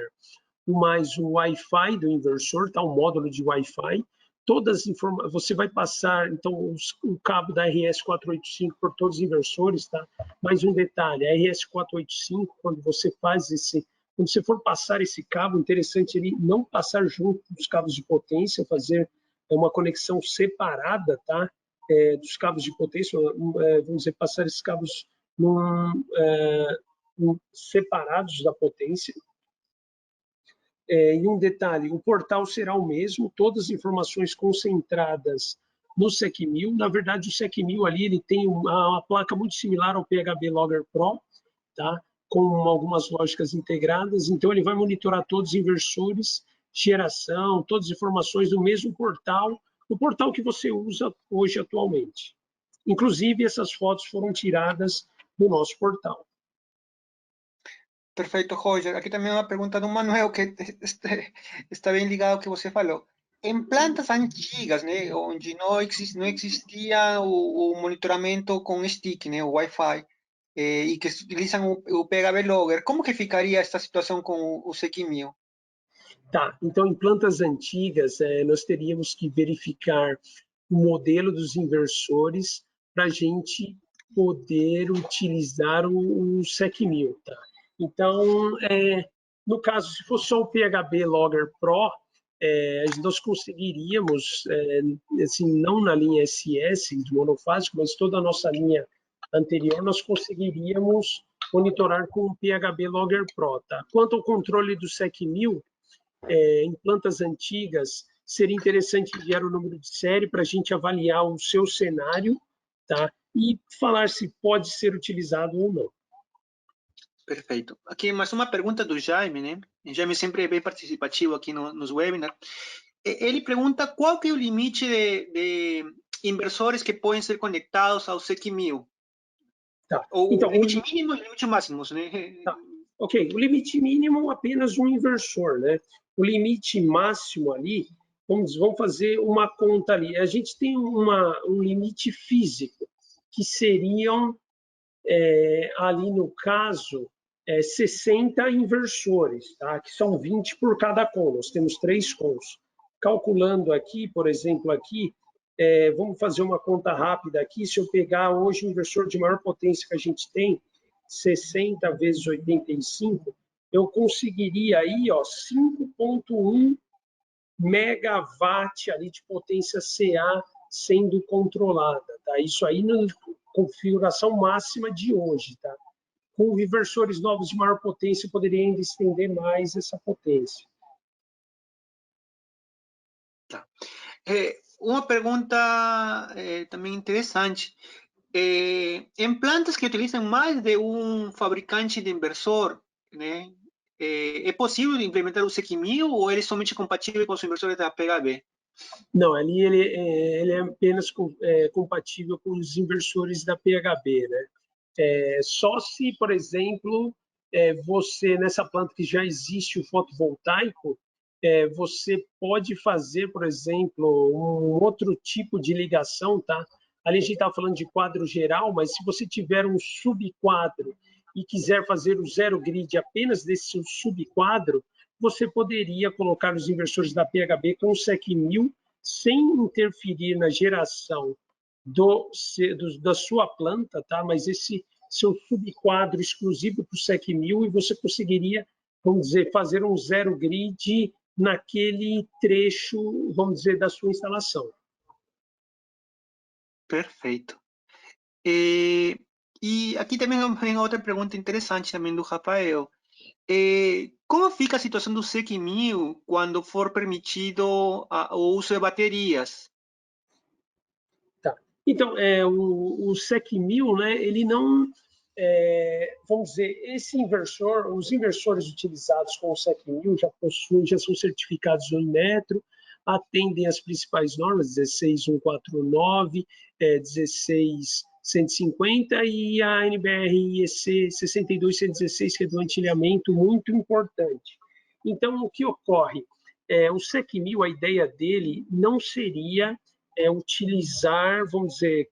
mais o Wi-Fi do inversor, tá? O módulo de Wi-Fi. Todas as informações, você vai passar então o cabo da RS485 por todos os inversores, tá? Mais um detalhe, a RS485, quando você for passar esse cabo, interessante ele não passar junto dos cabos de potência, fazer uma conexão separada, tá? Dos cabos de potência, vamos dizer, passar esses cabos separados da potência. E um detalhe, o portal será o mesmo, todas as informações concentradas no SEC 1000. Na verdade, o SEC 1000 ali ele tem uma placa muito similar ao PHB Logger Pro, tá? Com algumas lógicas integradas. Então, ele vai monitorar todos os inversores, geração, todas as informações do mesmo portal, o portal que você usa hoje atualmente. Inclusive, essas fotos foram tiradas do nosso portal. Perfeito, Roger. Aqui também uma pergunta do Manuel, que está bem ligado ao que você falou. Em plantas antigas, né, onde não existia o monitoramento com stick, né, o Wi-Fi, e que utilizam o PHB Logger, como que ficaria esta situação com o SEC 1000? Tá, então em plantas antigas, nós teríamos que verificar o modelo dos inversores para a gente poder utilizar o SEC 1000, tá? Então, no caso, se fosse só o PHB Logger Pro, nós conseguiríamos, assim, não na linha SS de monofásico, mas toda a nossa linha anterior, nós conseguiríamos monitorar com o PHB Logger Pro, tá? Quanto ao controle do SEC 1000, em plantas antigas, seria interessante enviar o número de série para a gente avaliar o seu cenário, tá? E falar se pode ser utilizado ou não. Perfeito. Aqui mais uma pergunta do Jaime, né? O Jaime sempre é bem participativo aqui nos webinars. Ele pergunta qual que é o limite de inversores que podem ser conectados ao SEC 1000? Tá. Ou Então, o limite mínimo e o limite máximo, né? tá. Ok, o limite mínimo apenas um inversor, né? O limite máximo ali, vamos fazer uma conta ali. A gente tem um limite físico, que seriam, ali no caso, 60 inversores, tá? Que são 20 por cada com. Nós temos 3 cons. Calculando aqui, por exemplo, aqui, vamos fazer uma conta rápida aqui. Se eu pegar hoje o inversor de maior potência que a gente tem, 60 vezes 85, eu conseguiria aí, ó, 5,1 megawatt ali de potência CA sendo controlada, tá? Isso aí configuração máxima de hoje, tá? Com inversores novos de maior potência, poderia ainda estender mais essa potência. Tá. Uma pergunta também interessante. Em plantas que utilizam mais de um fabricante de inversor, né, é possível implementar o CQ1000 ou ele é somente compatível com os inversores da PHB? Não, ali ele é apenas compatível com os inversores da PHB, né? Só se, por exemplo, você, nessa planta que já existe o fotovoltaico, você pode fazer, por exemplo, um outro tipo de ligação, tá? Ali a gente está falando de quadro geral, mas se você tiver um subquadro e quiser fazer o zero grid apenas desse seu subquadro, você poderia colocar os inversores da PHB com o SEC1000 sem interferir na geração da sua planta, tá? Mas esse seu subquadro exclusivo para o SEC1000 e você conseguiria, vamos dizer, fazer um zero grid naquele trecho, vamos dizer, da sua instalação. Perfeito. E aqui também vem outra pergunta interessante também do Rafael. Como fica a situação do CQ1000 quando for permitido o uso de baterias? Tá. Então, o SEC1000, né, ele não, vamos dizer, os inversores utilizados com o SEC1000 já são certificados no Inmetro, atendem as principais normas, 16149, 16150 e a NBR IEC 62116, que é do antilhamento, muito importante. Então, o que ocorre? O SEC1000, a ideia dele não seria utilizar, vamos dizer,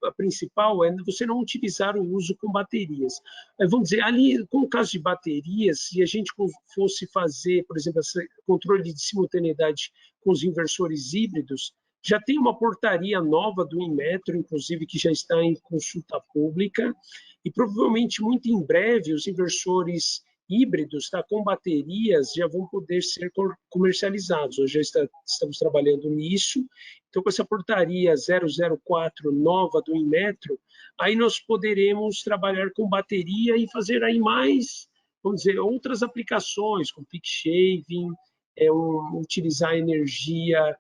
a principal é você não utilizar o uso com baterias. Vamos dizer, ali, com o caso de baterias, se a gente fosse fazer, por exemplo, esse controle de simultaneidade com os inversores híbridos, já tem uma portaria nova do Inmetro, inclusive, que já está em consulta pública, e provavelmente muito em breve os inversores híbridos, tá, com baterias, já vão poder ser comercializados. Hoje já estamos trabalhando nisso. Então, com essa portaria 004 nova do Inmetro, aí nós poderemos trabalhar com bateria e fazer aí mais, vamos dizer, outras aplicações, com peak shaving, utilizar energia,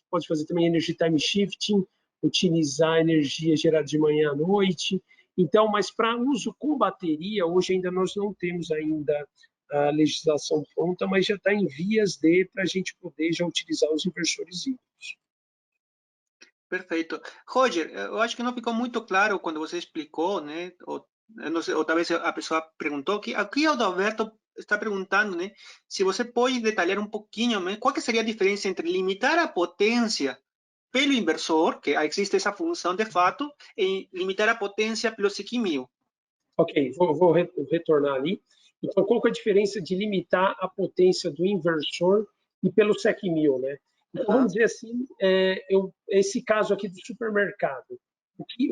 pode fazer também energy time shifting, utilizar energia gerada de manhã à noite. Então, mas para uso com bateria, hoje ainda nós não temos ainda a legislação pronta, mas já está em vias para a gente poder já utilizar os inversores híbridos. Perfeito. Roger, eu acho que não ficou muito claro quando você explicou, né? Não sei, ou talvez a pessoa perguntou, que aqui o Adalberto está perguntando, né? Se você pode detalhar um pouquinho, né, qual que seria a diferença entre limitar a potência pelo inversor, que existe essa função de fato, e limitar a potência pelo CQ1000. Ok, vou retornar ali. Então, qual que é a diferença de limitar a potência do inversor e pelo SEC1000, né? Então, vamos dizer assim, esse caso aqui do supermercado.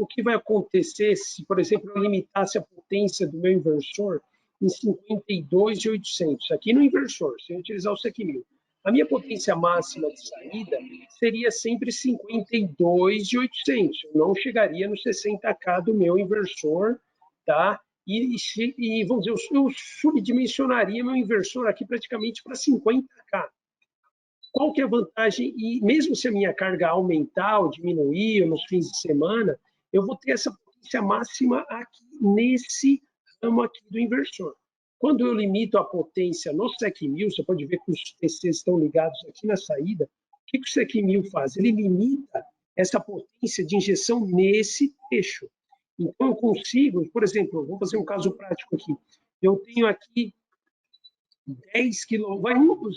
O que vai acontecer se, por exemplo, eu limitasse a potência do meu inversor em 52.800, aqui no inversor, sem utilizar o SEC1000? A minha potência máxima de saída seria sempre 52.800, eu não chegaria no 60K do meu inversor, tá? E vamos dizer, eu subdimensionaria meu inversor aqui praticamente para 50K. Qual que é a vantagem? E mesmo se a minha carga aumentar ou diminuir nos fins de semana, eu vou ter essa potência máxima aqui nesse ramo aqui do inversor. Quando eu limito a potência no SEC1000, você pode ver que os TCs estão ligados aqui na saída, o que o SEC1000 faz? Ele limita essa potência de injeção nesse trecho. Então, eu consigo, por exemplo, vou fazer um caso prático aqui. Eu tenho aqui 10 kW,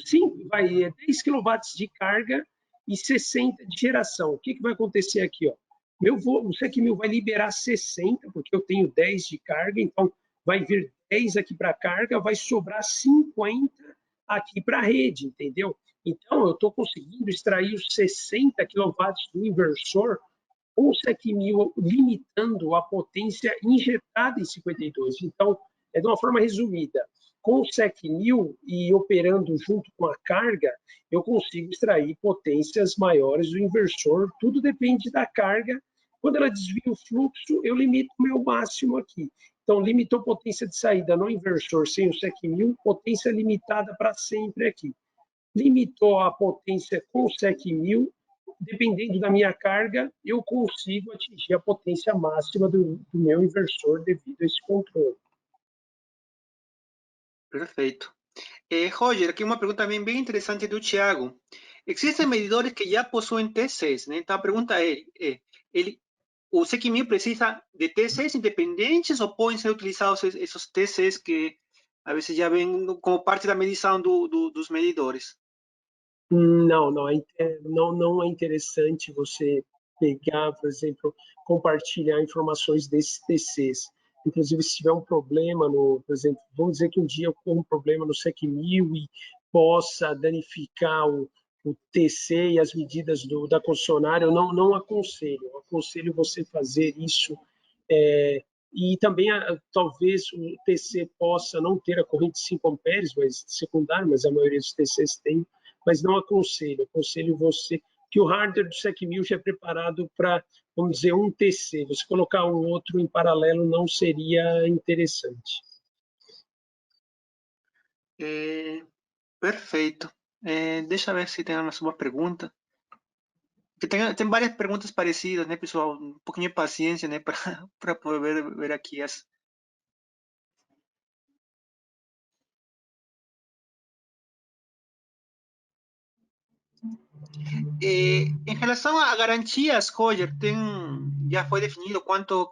vai 10 kW de carga e 60 de geração. O que vai acontecer aqui? Ó? O SEC1000 vai liberar 60, porque eu tenho 10 de carga, então vai vir 10 aqui para a carga, vai sobrar 50 aqui para a rede, entendeu? Então, eu estou conseguindo extrair os 60 kW do inversor com o SEC1000 limitando a potência injetada em 52. Então, de uma forma resumida, Com o SEC-1000 e operando junto com a carga, eu consigo extrair potências maiores do inversor. Tudo depende da carga. Quando ela desvia o fluxo, eu limito o meu máximo aqui. Então, limitou potência de saída no inversor sem o SEC-1000, potência limitada para sempre aqui. Limitou a potência com o SEC-1000, dependendo da minha carga, eu consigo atingir a potência máxima do meu inversor devido a esse controle. Perfeito. Roger, aqui uma pergunta bem interessante do Thiago. Existem medidores que já possuem T6, né? Então a pergunta o SEC-1000 precisa de T6 independentes ou podem ser utilizados esses T6 que a vezes já vêm como parte da medição dos medidores? Não é interessante você pegar, por exemplo, compartilhar informações desses TCs. Inclusive, se tiver um problema, por exemplo, vamos dizer que um dia ocorra um problema no SEC-1000 e possa danificar o TC e as medidas da concessionária, eu não aconselho. Eu aconselho você fazer isso. E também, talvez, o TC possa não ter a corrente de 5 amperes, mas secundário, mas a maioria dos TCs tem, mas não aconselho. Aconselho você que o hardware do SEC-1000 já é preparado para, vamos dizer, um TC. Você colocar um outro em paralelo não seria interessante. Perfeito. Deixa eu ver se tem mais uma pergunta. Tem várias perguntas parecidas, né, pessoal? Um pouquinho de paciência, né, para poder ver aqui as. Em relação a garantias, Roger, já foi definido quanto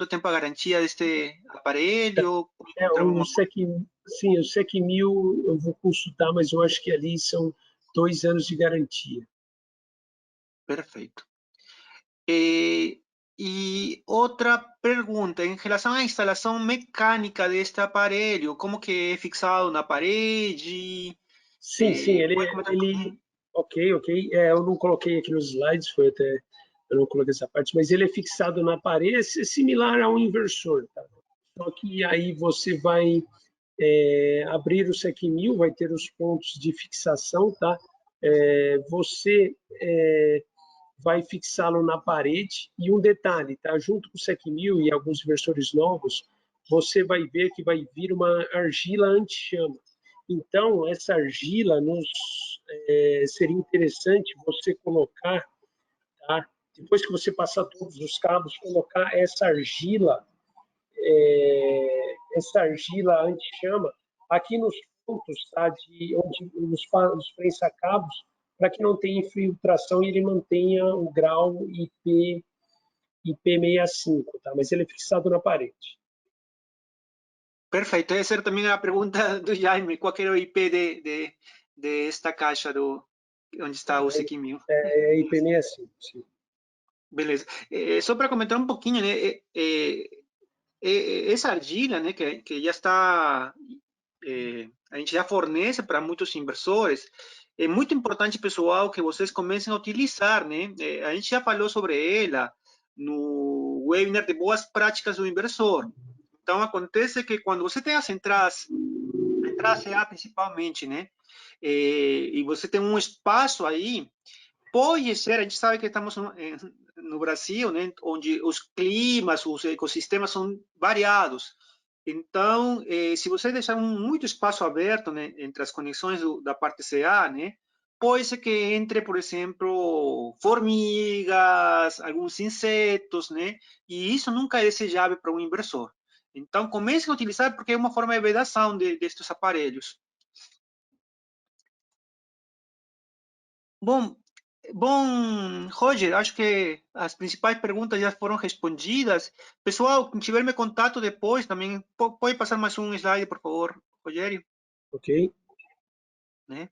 tempo a garantia deste aparelho? Sim, o SEC-1000 eu vou consultar, mas eu acho que ali são 2 anos de garantia. Perfeito. E outra pergunta, em relação à instalação mecânica deste aparelho, como que é fixado na parede? Sim, Pode comentar um pouquinho? ok. Eu não coloquei aqui nos slides, eu não coloquei essa parte, mas ele é fixado na parede, é similar a um inversor, tá? Só que aí você vai abrir o SEC-1000, vai ter os pontos de fixação, tá? Você vai fixá-lo na parede. E um detalhe, tá? Junto com o SEC-1000 e alguns inversores novos, você vai ver que vai vir uma argila anti-chama. Então, essa argila seria interessante você colocar, tá? Depois que você passar todos os cabos, colocar essa argila anti-chama aqui nos pontos, tá? Nos prensa-cabos, para que não tenha infiltração e ele mantenha o grau IP65, tá? Mas ele é fixado na parede. Perfeito. Essa era também a pergunta do Jaime. Qual era o IP de esta caixa onde está o SEC-1000? É IP65, sim. Beleza. Só para comentar um pouquinho, né? Essa argila, né, que já está, a gente já fornece para muitos inversores, é muito importante, pessoal, que vocês comecem a utilizar, né? A gente já falou sobre ela no webinar de boas práticas do inversor. Então, acontece que quando você tem as entradas, a entrada CA principalmente, né? E você tem um espaço aí, pode ser, a gente sabe que estamos no Brasil, né, onde os climas, os ecossistemas são variados. Então, se você deixar muito espaço aberto, né, entre as conexões da parte CA, né, pode ser que entre, por exemplo, formigas, alguns insetos, né, e isso nunca é desejável para um inversor. Então, comece a utilizar porque é uma forma de vedação destes aparelhos. Bom, Roger, acho que as principais perguntas já foram respondidas. Pessoal, quem tiver meu contato depois, também pode passar mais um slide, por favor, Rogério, Ok? né?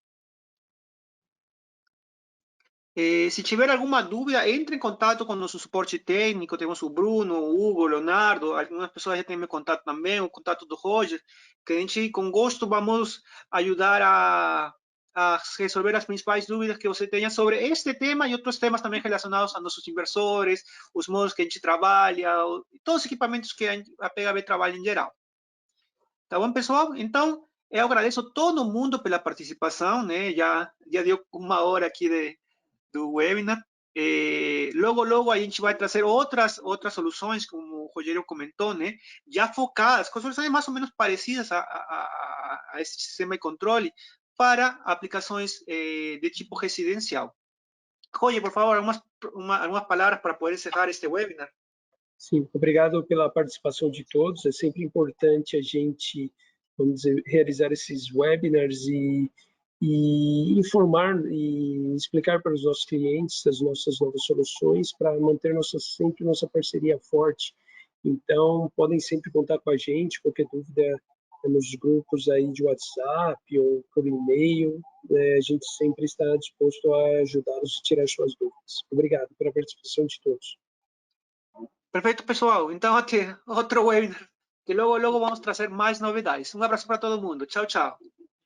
Se tiver alguma dúvida, entre em contato com o nosso suporte técnico. Temos o Bruno, o Hugo, o Leonardo, algumas pessoas já têm meu contato também, o contato do Roger, que a gente, com gosto, vamos ajudar a resolver as principais dúvidas que você tenha sobre este tema e outros temas também relacionados a nossos inversores, os modos que a gente trabalha, todos os equipamentos que a PHB trabalha em geral. Tá bom, pessoal? Então, eu agradeço todo mundo pela participação, né? Já deu 1 hora aqui do webinar. Logo a gente vai trazer outras soluções, como o Rogério comentou, né? Já focadas, com soluções mais ou menos parecidas a esse sistema de controle para aplicações de tipo residencial. Roger, por favor, algumas palavras para poder encerrar este webinar. Sim, obrigado pela participação de todos. É sempre importante a gente, vamos dizer, realizar esses webinars e informar e explicar para os nossos clientes as nossas novas soluções para manter sempre nossa parceria forte. Então, podem sempre contar com a gente, qualquer dúvida nos grupos aí de WhatsApp ou por e-mail. A gente sempre está disposto a ajudá-los a tirar suas dúvidas. Obrigado pela participação de todos. Perfeito, pessoal. Então, até outro webinar, que logo vamos trazer mais novidades. Um abraço para todo mundo. Tchau, tchau.